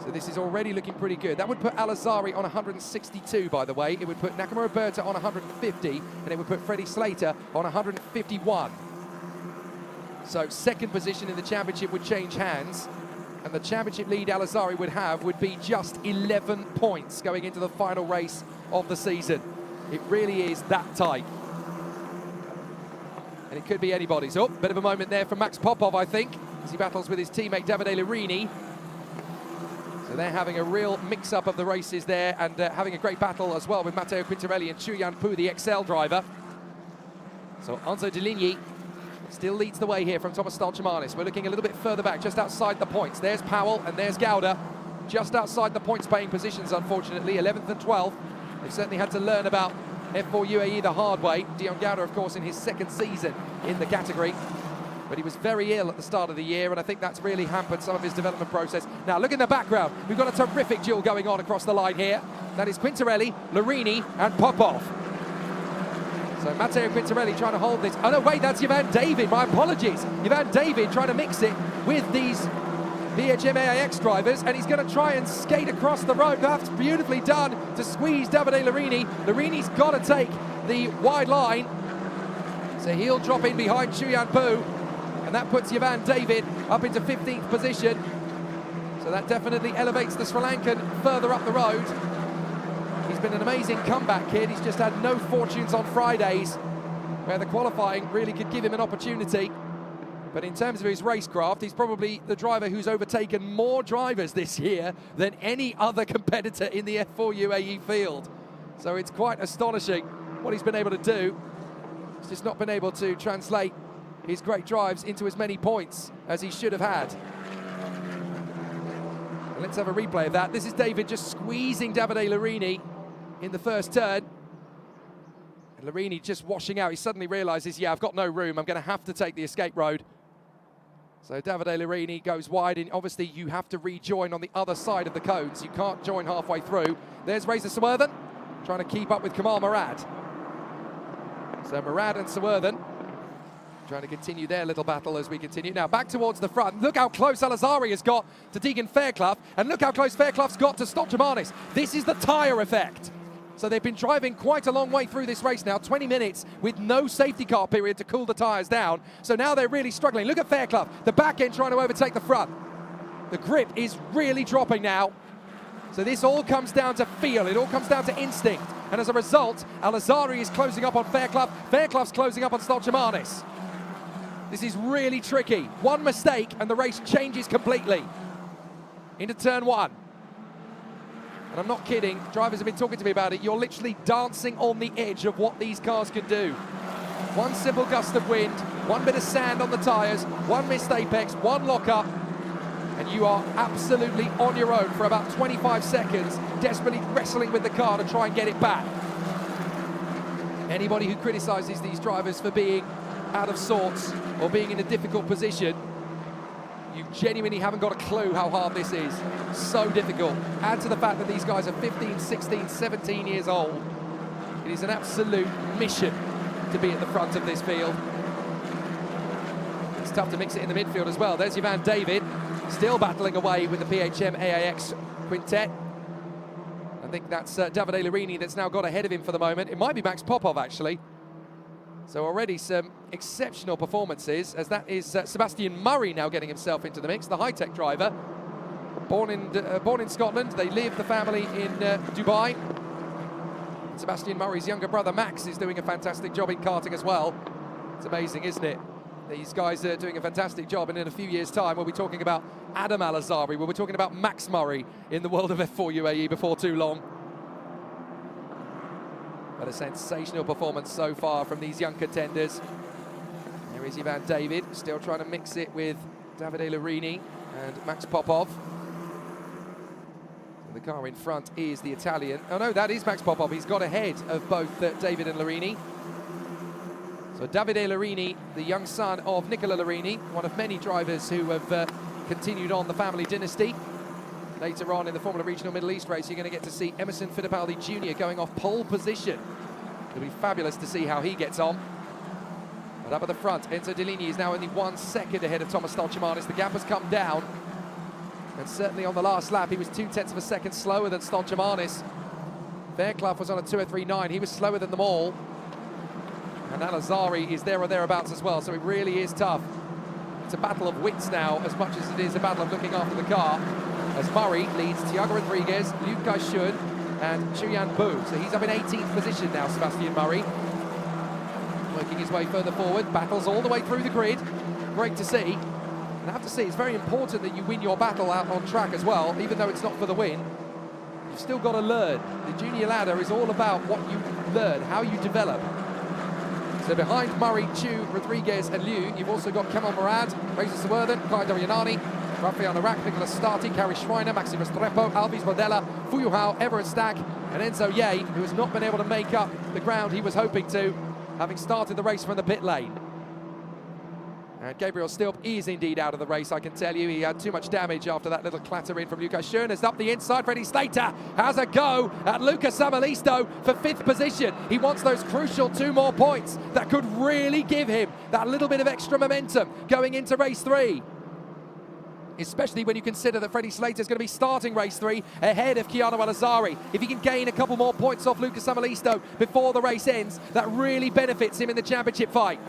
So this is already looking pretty good. That would put Al-Azari on 162, by the way. It would put Nakamura Berta on 150, and it would put Freddie Slater on 151. So second position in the championship would change hands, and the championship lead Al-Azhari would have would be just 11 points going into the final race of the season. It really is that tight. And it could be anybody's. Oh, bit of a moment there from Max Popov, I think, as he battles with his teammate Davide Lurini. So they're having a real mix-up of the races there, and having a great battle as well with Matteo Quintarelli and Chuyan Pu, the XL driver. So Enzo De Ligny still leads the way here from Thomas Stolchemanis. We're looking a little bit further back, just outside the points. There's Powell and there's Gouda, just outside the points-paying positions, unfortunately, 11th and 12th. They've certainly had to learn about F4 UAE the hard way. Dion Gouda, of course, in his second season in the category. But he was very ill at the start of the year, and I think that's really hampered some of his development process. Now, look in the background. We've got a terrific duel going on across the line here. That is Quintarelli, Lurini, and Popov. So Matteo Quintarelli trying to hold this. Oh, no, wait, that's Ivan David. My apologies. Ivan David trying to mix it with these PHM AIX drivers, and he's going to try and skate across the road. That's beautifully done to squeeze Davide Lurini. Lurini's got to take the wide line. So he'll drop in behind Chuyan Pu, and that puts Ivan David up into 15th position. So that definitely elevates the Sri Lankan further up the road. He's been an amazing comeback kid. He's just had no fortunes on Fridays, where the qualifying really could give him an opportunity. But in terms of his racecraft, he's probably the driver who's overtaken more drivers this year than any other competitor in the F4 UAE field. So it's quite astonishing what he's been able to do. He's just not been able to translate his great drives into as many points as he should have had. And let's have a replay of that. This is David just squeezing Davide Lurini in the first turn. And Lurini just washing out. He suddenly realizes, yeah, I've got no room. I'm going to have to take the escape road. So Davide Lurini goes wide, and obviously you have to rejoin on the other side of the cones. You can't join halfway through. There's Reza Sawirthan trying to keep up with Kamal Murad. So Murad and Sawirthan trying to continue their little battle as we continue. Now back towards the front. Look how close Al-Azhari has got to Deegan Fairclough, and look how close Fairclough's got to Stolchemanis. This is the tyre effect. So they've been driving quite a long way through this race now, 20 minutes with no safety car period to cool the tyres down. So now they're really struggling. Look at Fairclough, the back end trying to overtake the front. The grip is really dropping now. So this all comes down to feel, it all comes down to instinct. And as a result, Al-Azhari is closing up on Fairclough, Fairclough's closing up on Stolchemanis. This is really tricky. One mistake and the race changes completely. Into turn one. And I'm not kidding, drivers have been talking to me about it. You're literally dancing on the edge of what these cars can do. One simple gust of wind, one bit of sand on the tyres, one missed apex, one lock-up, and you are absolutely on your own for about 25 seconds, desperately wrestling with the car to try and get it back. Anybody who criticises these drivers for being out of sorts or being in a difficult position, you genuinely haven't got a clue how hard this is. So difficult. Add to the fact that these guys are 15, 16, 17 years old. It is an absolute mission to be at the front of this field. It's tough to mix it in the midfield as well. There's Ivan David, still battling away with the PHM AIX quintet. I think that's Davide Lurini that's now got ahead of him for the moment. It might be Max Popov, actually. So already some exceptional performances, as that is Sebastian Murray now getting himself into the mix, the high-tech driver. Born in Scotland, they live, the family, in Dubai. Sebastian Murray's younger brother Max is doing a fantastic job in karting as well. It's amazing, isn't it? These guys are doing a fantastic job, and in a few years' time we'll be talking about Adam Al-Azhari, we'll be talking about Max Murray in the world of F4 UAE before too long. But a sensational performance so far from these young contenders. There is Ivan David, still trying to mix it with Davide Lurini and Max Popov. So the car in front is the Italian. Oh no, that is Max Popov. He's got ahead of both David and Lurini. So Davide Lurini, the young son of Nicola Lurini, one of many drivers who have continued on the family dynasty. Later on in the Formula Regional Middle East race, you're going to get to see Emerson Fittipaldi Jr. going off pole position. It'll be fabulous to see how he gets on. But up at the front, Enzo De Ligny is now only 1 second ahead of Thomas Stolchemanis. The gap has come down. And certainly on the last lap, he was 0.2 of a second slower than Stolchemanis. Fairclough was on a 2:03.9. He was slower than them all. And Al-Azhari is there or thereabouts as well, so it really is tough It's a battle of wits now, as much as it is a battle of looking after the car. As Murray leads Thiago Rodriguez, Luke Gaishun, and Chuyan Bu. So he's up in 18th position now, Sebastian Murray. Working his way further forward, battles all the way through the grid. Great to see. And I have to say, it's very important that you win your battle out on track as well, even though it's not for the win. You've still got to learn. The junior ladder is all about what you learn, how you develop. So behind Murray, Chu, Rodriguez and Liu, you've also got Kemal Murad, Reza Sawerden, Kai Dorianani, Rafael Narak, Nicholas Starty, Kari Schreiner, Maxim Restrepo, Alvis Modella, Fuyu Hao, Everett Stack, and Enzo Ye, who has not been able to make up the ground he was hoping to, having started the race from the pit lane. And Gabriel Stilp is indeed out of the race, I can tell you. He had too much damage after that little clatter in from Lucas Schoeners. Up the inside, Freddie Slater has a go at Lucas Samalisto for 5th position. He wants those crucial 2 more points that could really give him that little bit of extra momentum going into race 3. Especially when you consider that Freddie Slater is going to be starting race 3 ahead of Keanu Al-Azari. If he can gain a couple more points off Lucas Samalisto before the race ends, that really benefits him in the championship fight.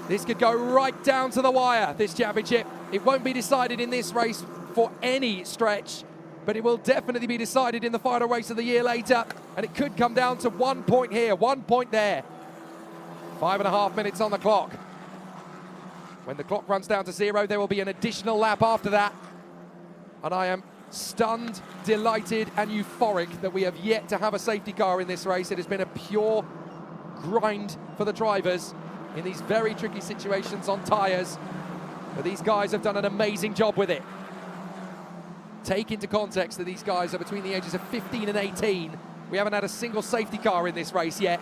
This could go right down to the wire, this championship. It won't be decided in this race for any stretch, but it will definitely be decided in the final race of the year later, and it could come down to 1 point here, 1 point there. 5.5 minutes on the clock. When the clock runs down to 0, there will be an additional lap after that. And I am stunned, delighted and euphoric that we have yet to have a safety car in this race. It has been a pure grind for the drivers in these very tricky situations on tyres. But these guys have done an amazing job with it. Take into context that these guys are between the ages of 15 and 18. We haven't had a single safety car in this race yet.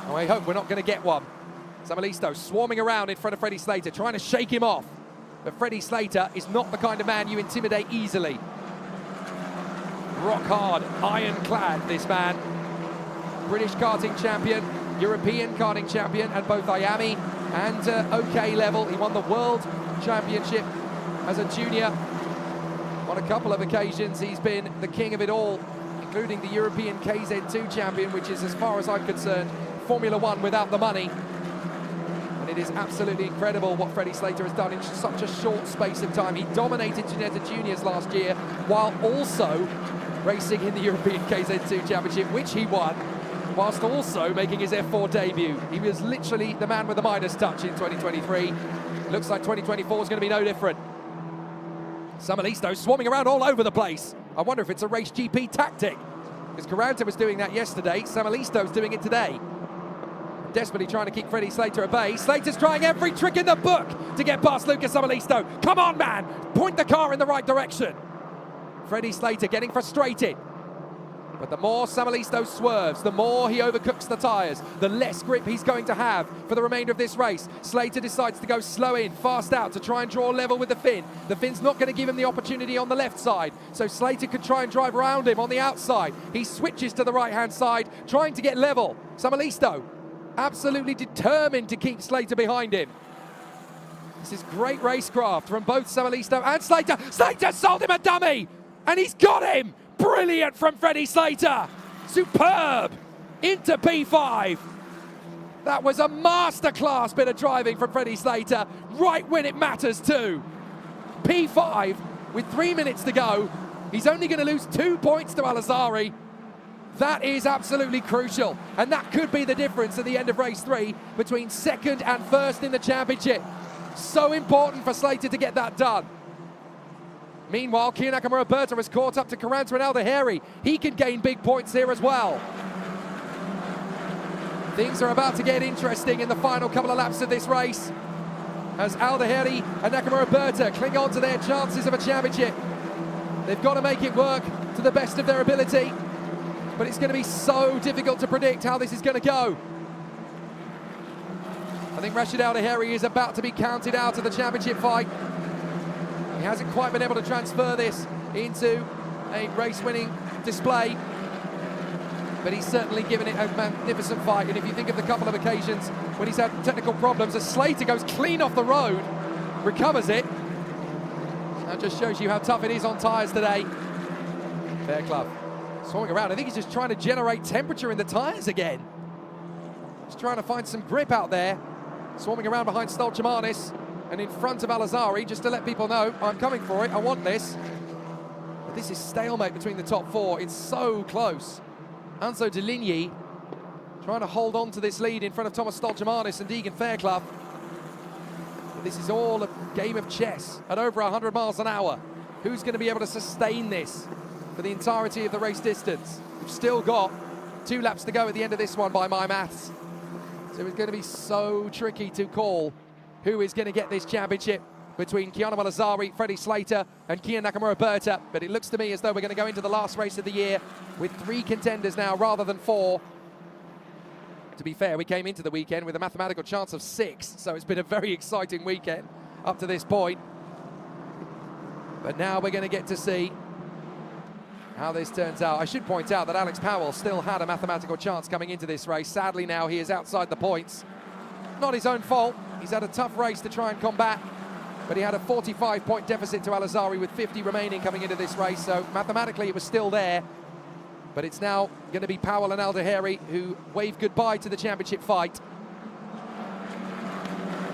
And I hope we're not going to get one. Samalisto swarming around in front of Freddie Slater, trying to shake him off. But Freddie Slater is not the kind of man you intimidate easily. Rock hard, ironclad, this man. British karting champion, European karting champion at both IAMI and OK level. He won the World Championship as a junior. On a couple of occasions, he's been the king of it all, including the European KZ2 champion, which is, as far as I'm concerned, Formula One without the money. And it is absolutely incredible what Freddie Slater has done in such a short space of time. He dominated Ginetta Juniors last year, while also racing in the European KZ2 Championship, which he won, whilst also making his F4 debut. He was literally the man with the Midas touch in 2023. Looks like 2024 is going to be no different. Samalisto swarming around all over the place. I wonder if it's a race GP tactic, because Caranta was doing that yesterday. Samalisto's doing it today. Desperately trying to keep Freddie Slater at bay. Slater's trying every trick in the book to get past Lucas Samalisto. Come on, man! Point the car in the right direction. Freddie Slater getting frustrated. But the more Samalisto swerves, the more he overcooks the tyres, the less grip he's going to have for the remainder of this race. Slater decides to go slow in, fast out to try and draw level with the Finn. The Finn's not going to give him the opportunity on the left side, so Slater could try and drive around him on the outside. He switches to the right-hand side, trying to get level. Samalisto absolutely determined to keep Slater behind him. This is great racecraft from both Samalisto and Slater. Slater sold him a dummy, and he's got him. Brilliant from Freddie Slater. Superb into P5. That was a masterclass bit of driving from Freddie Slater, right when it matters too. P5 with 3 minutes to go. He's only going to lose 2 points to Al-Azari. That is absolutely crucial, and that could be the difference at the end of race 3 between second and first in the championship. So important for Slater to get that done. Meanwhile, Kian Nakamura-Berta has caught up to Caranta and Aldeheri. He can gain big points here as well. Things are about to get interesting in the final couple of laps of this race, as Aldeheri and Nakamura-Berta cling on to their chances of a championship. They've got to make it work to the best of their ability, but it's going to be so difficult to predict how this is going to go. I think Rashid Aldeheri is about to be counted out of the championship fight. He hasn't quite been able to transfer this into a race-winning display, but he's certainly given it a magnificent fight. And if you think of the couple of occasions when he's had technical problems, as Slater goes clean off the road, recovers it, that just shows you how tough it is on tyres today. Fair Club swarming around. I think he's just trying to generate temperature in the tyres again. Just trying to find some grip out there. Swarming around behind Stolchamanis. and in front of Al-Azhari, just to let people know, I'm coming for it, I want this. But this is stalemate between the top four. It's so close. Anso de Ligny trying to hold on to this lead in front of Thomas Stoltjemanis and Deegan Fairclough. But this is all a game of chess at over 100 miles an hour. Who's going to be able to sustain this for the entirety of the race distance? We've still got 2 laps to go at the end of this one by my maths. So it's going to be so tricky to call who is going to get this championship between Keanu Al-Azhari, Freddie Slater and Kian Nakamura-Berta. But it looks to me as though we're going to go into the last race of the year with 3 contenders now rather than 4. To be fair, we came into the weekend with a mathematical chance of 6, so it's been a very exciting weekend up to this point. But now we're going to get to see how this turns out. I should point out that Alex Powell still had a mathematical chance coming into this race. Sadly now he is outside the points. Not his own fault. He's had a tough race to try and combat, but he had a 45-point deficit to Al-Azhari with 50 remaining coming into this race, so mathematically it was still there. But it's now going to be Powell and Al-Daheri who wave goodbye to the championship fight.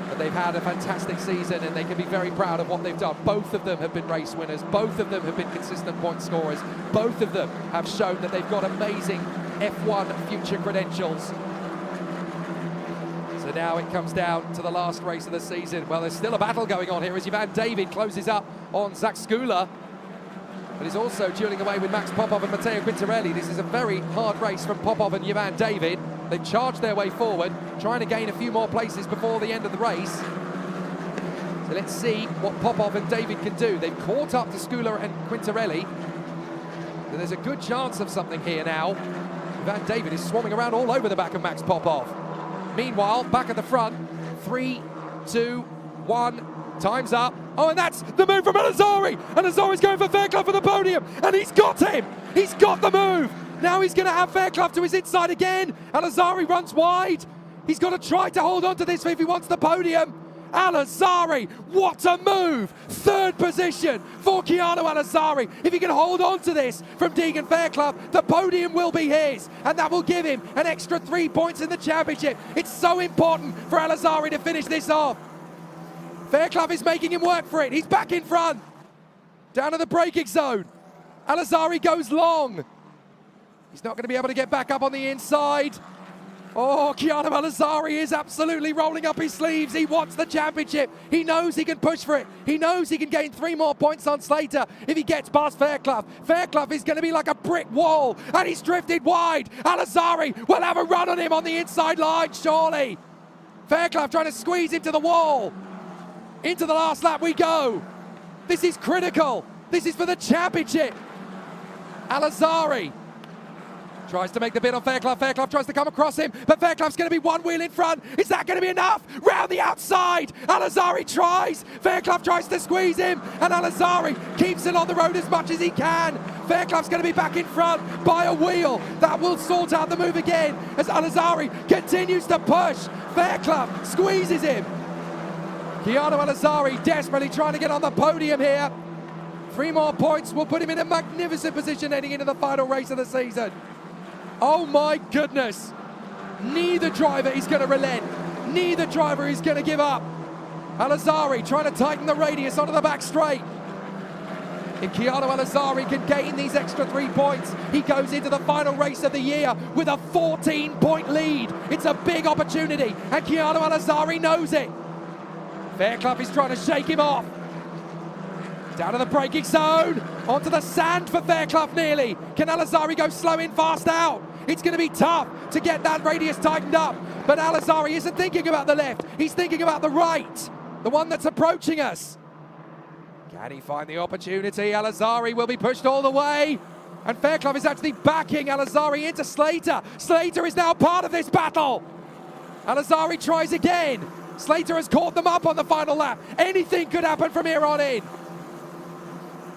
But they've had a fantastic season and they can be very proud of what they've done. Both of them have been race winners. Both of them have been consistent point scorers. Both of them have shown that they've got amazing F1 future credentials. So now it comes down to the last race of the season. Well, there's still a battle going on here as Ivan David closes up on Zach Skula. But he's also dueling away with Max Popov and Matteo Quintarelli. This is a very hard race from Popov and Ivan David. They've charged their way forward, trying to gain a few more places before the end of the race. So let's see what Popov and David can do. They've caught up to Skula and Quintarelli. So there's a good chance of something here now. Ivan David is swarming around all over the back of Max Popov. Meanwhile, back at the front, 3, 2, 1, time's up. Oh, and that's the move from Al-Azhari. Al-Azhari's going for Fairclough for the podium, and he's got him. He's got the move. Now he's going to have Fairclough to his inside again. Al-Azhari runs wide. He's got to try to hold on to this if he wants the podium. Al-Azhari, what a move. 3rd position for Keanu Al-Azhari. If he can hold on to this from Deegan Fairclough, the podium will be his, and that will give him an extra 3 points in the championship. It's so important for Al-Azhari to finish this off. Fairclough is making him work for it. He's back in front. Down to the braking zone. Al-Azhari goes long. He's not going to be able to get back up on the inside. Oh, Keanu Al-Azhari is absolutely rolling up his sleeves. He wants the championship. He knows he can push for it. He knows he can gain 3 more points on Slater if he gets past Fairclough. Fairclough is going to be like a brick wall, and he's drifted wide. Al-Azhari will have a run on him on the inside line, surely. Fairclough trying to squeeze into the wall. Into the last lap we go. This is critical. This is for the championship. Al-Azhari tries to make the bid on Fairclough. Fairclough tries to come across him, but Fairclough's going to be 1 wheel in front. Is that going to be enough? Round the outside. Al-Azhari tries. Fairclough tries to squeeze him, and Al-Azhari keeps it on the road as much as he can. Fairclough's going to be back in front by a wheel. That will sort out the move again as Al-Azhari continues to push. Fairclough squeezes him. Keanu Al-Azhari desperately trying to get on the podium here. 3 more points will put him in a magnificent position heading into the final race of the season. Oh my goodness. Neither driver is going to relent. Neither driver is going to give up. Al-Azhari trying to tighten the radius onto the back straight. If Keanu Al-Azhari can gain these extra 3 points, he goes into the final race of the year with a 14-point lead. It's a big opportunity, and Keanu Al-Azhari knows it. Fairclough is trying to shake him off. Down to the braking zone, onto the sand for Fairclough nearly. Can Al-Azhari go slow in, fast out? It's going to be tough to get that radius tightened up, but Al-Azhari isn't thinking about the left, he's thinking about the right, the one that's approaching us. Can he find the opportunity? Al-Azhari will be pushed all the way, and Fairclough is actually backing Al-Azhari into Slater. Slater is now part of this battle. Al-Azhari tries again. Slater has caught them up on the final lap. Anything could happen from here on in.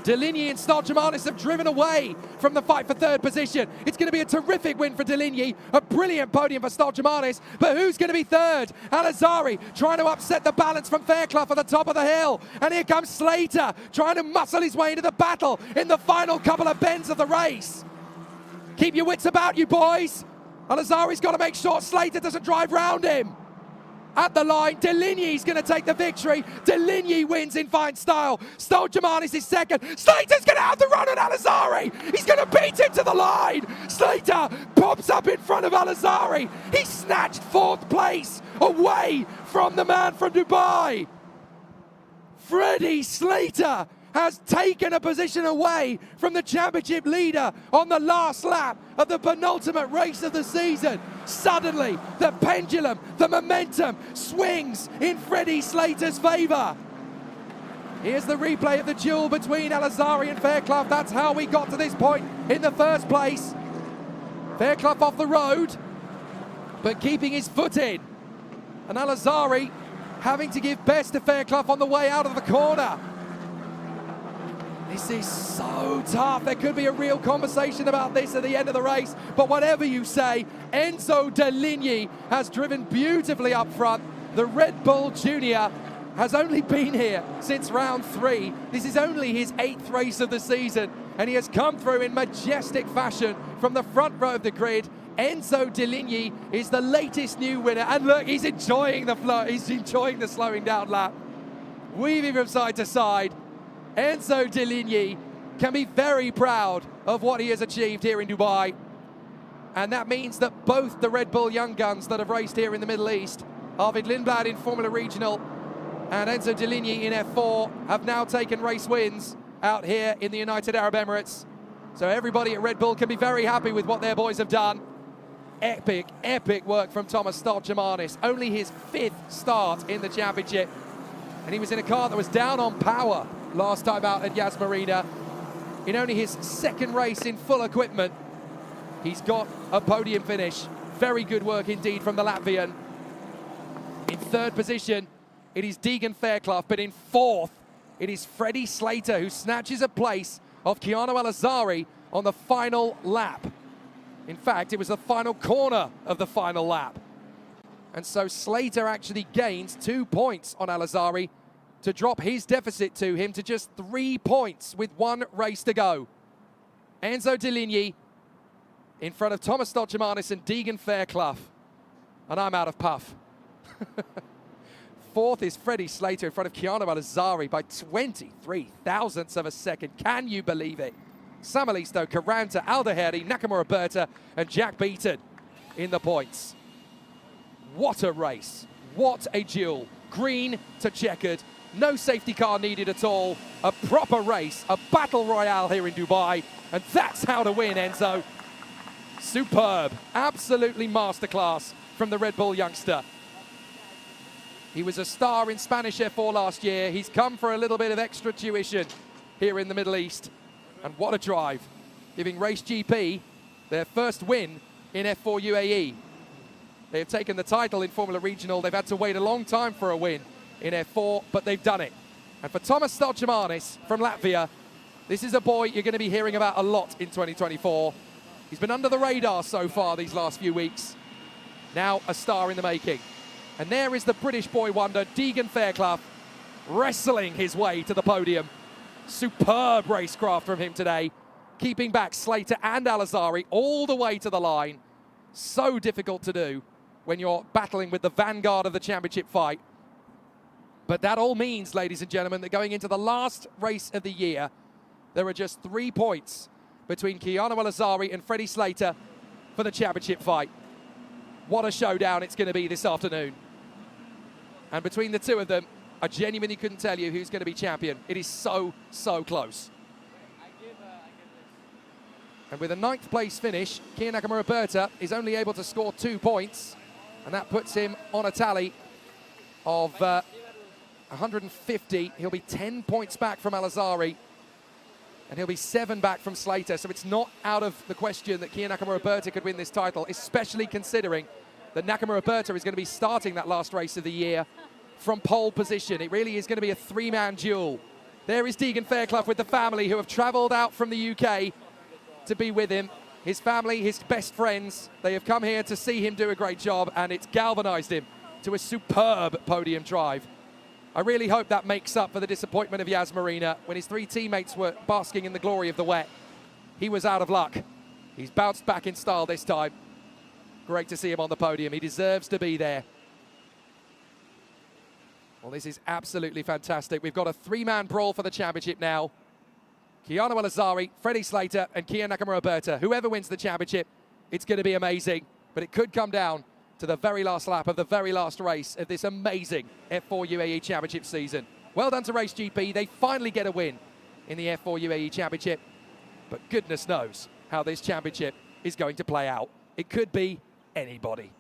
De Ligny and Stoltjemanis have driven away from the fight for 3rd position. It's going to be a terrific win for De Ligny, a brilliant podium for Stoltjemanis, but who's going to be 3rd? Al-Azhari trying to upset the balance from Fairclough at the top of the hill. And here comes Slater trying to muscle his way into the battle in the final couple of bends of the race. Keep your wits about you, boys. Al-Azhari's got to make sure Slater doesn't drive round him. at the line. Deligny's going to take the victory. Deligny wins in fine style. Stoljamanis is second. Slater's going to have the run on Al-Azhari. He's going to beat him to the line. Slater pops up in front of Al-Azhari. He snatched 4th place away from the man from Dubai. Freddie Slater has taken a position away from the championship leader on the last lap of the penultimate race of the season. Suddenly, the pendulum, the momentum swings in Freddie Slater's favour. Here's the replay of the duel between Al-Azhari and Fairclough. That's how we got to this point in the first place. Fairclough off the road, but keeping his foot in. And Al-Azhari having to give best to Fairclough on the way out of the corner. This is so tough. There could be a real conversation about this at the end of the race. But whatever you say, Enzo Deligny has driven beautifully up front. The Red Bull Junior has only been here since round 3. This is only his 8th race of the season. And he has come through in majestic fashion from the front row of the grid. Enzo Deligny is the latest new winner. And look, he's enjoying the flow. He's enjoying the slowing down lap. Weaving from side to side. Enzo Deligny can be very proud of what he has achieved here in Dubai. And that means that both the Red Bull young guns that have raced here in the Middle East, Arvid Lindblad in Formula Regional and Enzo Deligny in F4, have now taken race wins out here in the United Arab Emirates. So everybody at Red Bull can be very happy with what their boys have done. Epic, epic work from Thomas Stoljamanis. Only his 5th start in the championship. And he was in a car that was down on power last time out at Yas Marina. In only his 2nd race in full equipment, he's got a podium finish. Very good work indeed from the Latvian. In 3rd position, it is Deegan Fairclough, but in 4th, it is Freddie Slater, who snatches a place of Keanu Al-Azhari on the final lap. In fact, it was the final corner of the final lap. And so Slater actually gains 2 points on Al-Azhari to drop his deficit to him to just 3 points with 1 race to go. Enzo Deligny in front of Thomas Stoljamanis and Deegan Fairclough. And I'm out of puff. 4th is Freddie Slater in front of Keanu Al-Azhari by 23 thousandths of a second. Can you believe it? Samalisto, Caranta, Aldaheri, Nakamura Berta and Jack Beaton in the points. What a race. What a duel. Green to checkered. No safety car needed at all. A proper race, a battle royale here in Dubai. And that's how to win, Enzo. Superb. Absolutely masterclass from the Red Bull youngster. He was a star in Spanish F4 last year. He's come for a little bit of extra tuition here in the Middle East. And what a drive. Giving Race GP their first win in F4 UAE. They have taken the title in Formula Regional. They've had to wait a long time for a win in F4, but they've done it. And for Thomas Stoljamanis from Latvia, this is a boy you're going to be hearing about a lot in 2024. He's been under the radar so far these last few weeks. Now a star in the making. And there is the British boy wonder, Deegan Fairclough, wrestling his way to the podium. Superb racecraft from him today, keeping back Slater and Al-Azhari all the way to the line. So difficult to do when you're battling with the vanguard of the championship fight. But that all means, ladies and gentlemen, that going into the last race of the year, there are just 3 points between Keanu Al-Azhari and Freddie Slater for the championship fight. What a showdown it's going to be this afternoon. And between the two of them, I genuinely couldn't tell you who's going to be champion. It is so, so close. And with a 9th place finish, Kia Nakamura Berta is only able to score 2 points. And that puts him on a tally of 150. He'll be 10 points back from Al-Azhari. And he'll be 7 back from Slater. So it's not out of the question that Kia Nakamura Berta could win this title, especially considering that Nakamura Berta is going to be starting that last race of the year from pole position. It really is going to be a 3-man duel. There is Deegan Fairclough with the family who have travelled out from the UK to be with him. His family, his best friends, they have come here to see him do a great job, and it's galvanised him to a superb podium drive. I really hope that makes up for the disappointment of Yas Marina when his 3 teammates were basking in the glory of the wet. He was out of luck. He's bounced back in style this time. Great to see him on the podium. He deserves to be there. Well, this is absolutely fantastic. We've got a three-man brawl for the championship now. Keanu Alazari, Freddie Slater, and Kian Nakamura-Berta. Whoever wins the championship, it's going to be amazing. But it could come down to the very last lap of the very last race of this amazing F4 UAE Championship season. Well done to Race GP. They finally get a win in the F4 UAE Championship. But goodness knows how this championship is going to play out. It could be anybody.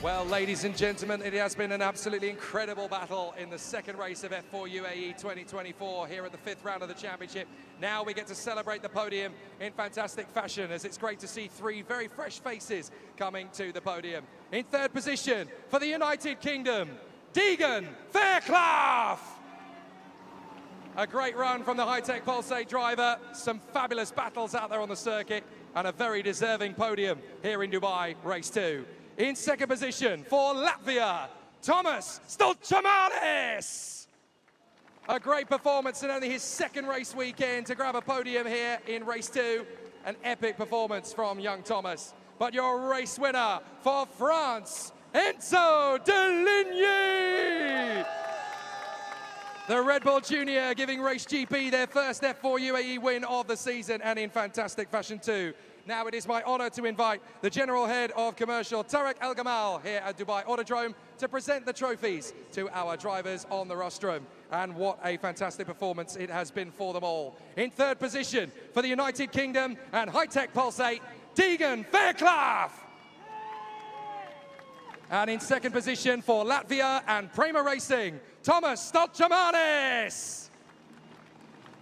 Well, ladies and gentlemen, it has been an absolutely incredible battle in the second race of F4 UAE 2024 here at the fifth round of the championship. Now we get to celebrate the podium in fantastic fashion, as it's great to see three very fresh faces coming to the podium. In third position for the United Kingdom, Deegan Fairclough. A great run from the high-tech Pulsate driver, some fabulous battles out there on the circuit, and a very deserving podium here in Dubai, race 2. In second position for Latvia, Thomas Stulčamanis. A great performance in only his second race weekend to grab a podium here in race 2. An epic performance from young Thomas. But your race winner for France, Enzo Deligny. The Red Bull Junior giving Race GP their first F4 UAE win of the season, and in fantastic fashion too. Now it is my honor to invite the General Head of Commercial, Tarek El Gamal, here at Dubai Autodrome to present the trophies to our drivers on the rostrum. And what a fantastic performance it has been for them all. In third position for the United Kingdom and high-tech Pulsate, Deegan Fairclough. And in second position for Latvia and Prema Racing, Thomas Stulčamanis.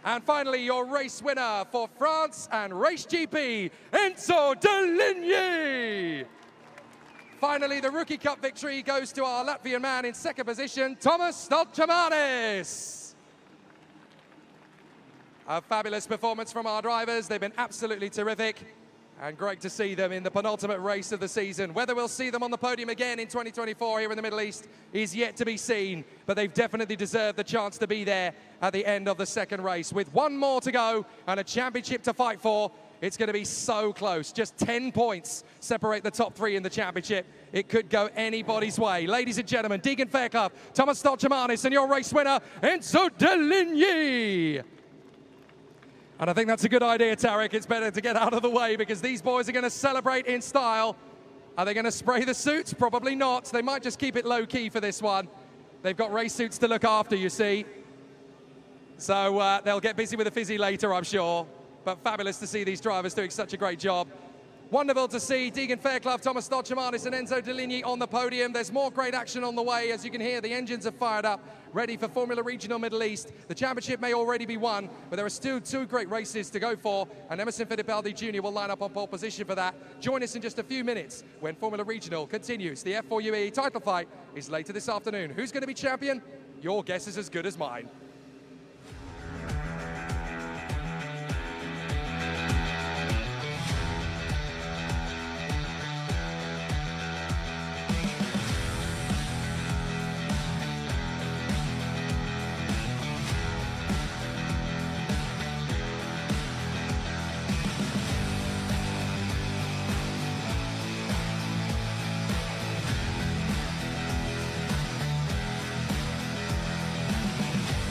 And finally, your race winner for France and Race GP, Enzo Deligny. Finally, the Rookie Cup victory goes to our Latvian man in second position, Tomas Stolčamanis. A fabulous performance from our drivers. They've been absolutely terrific. And great to see them in the penultimate race of the season. Whether we'll see them on the podium again in 2024 here in the Middle East is yet to be seen, but they've definitely deserved the chance to be there at the end of the second race. With one more to go and a championship to fight for, it's going to be so close. Just 10 points separate the top three in the championship. It could go anybody's way. Ladies and gentlemen, Deegan Fairclough, Tomas Stolčamanis, and your race winner, Enzo Deligny. And I think that's a good idea, Tarek. It's better to get out of the way because these boys are going to celebrate in style. Are they going to spray the suits? Probably not. They might just keep it low-key for this one. They've got race suits to look after, you see. So they'll get busy with the fizzy later, I'm sure. But fabulous to see these drivers doing such a great job. Wonderful to see Deegan Fairclough, Tomas Stolčamanis and Enzo Deligny on the podium. There's more great action on the way. As you can hear, the engines are fired up, ready for Formula Regional Middle East. The championship may already be won, but there are still two great races to go for, and Emerson Fittipaldi Jr. will line up on pole position for that. Join us in just a few minutes when Formula Regional continues. The F4 UAE title fight is later this afternoon. Who's going to be champion? Your guess is as good as mine.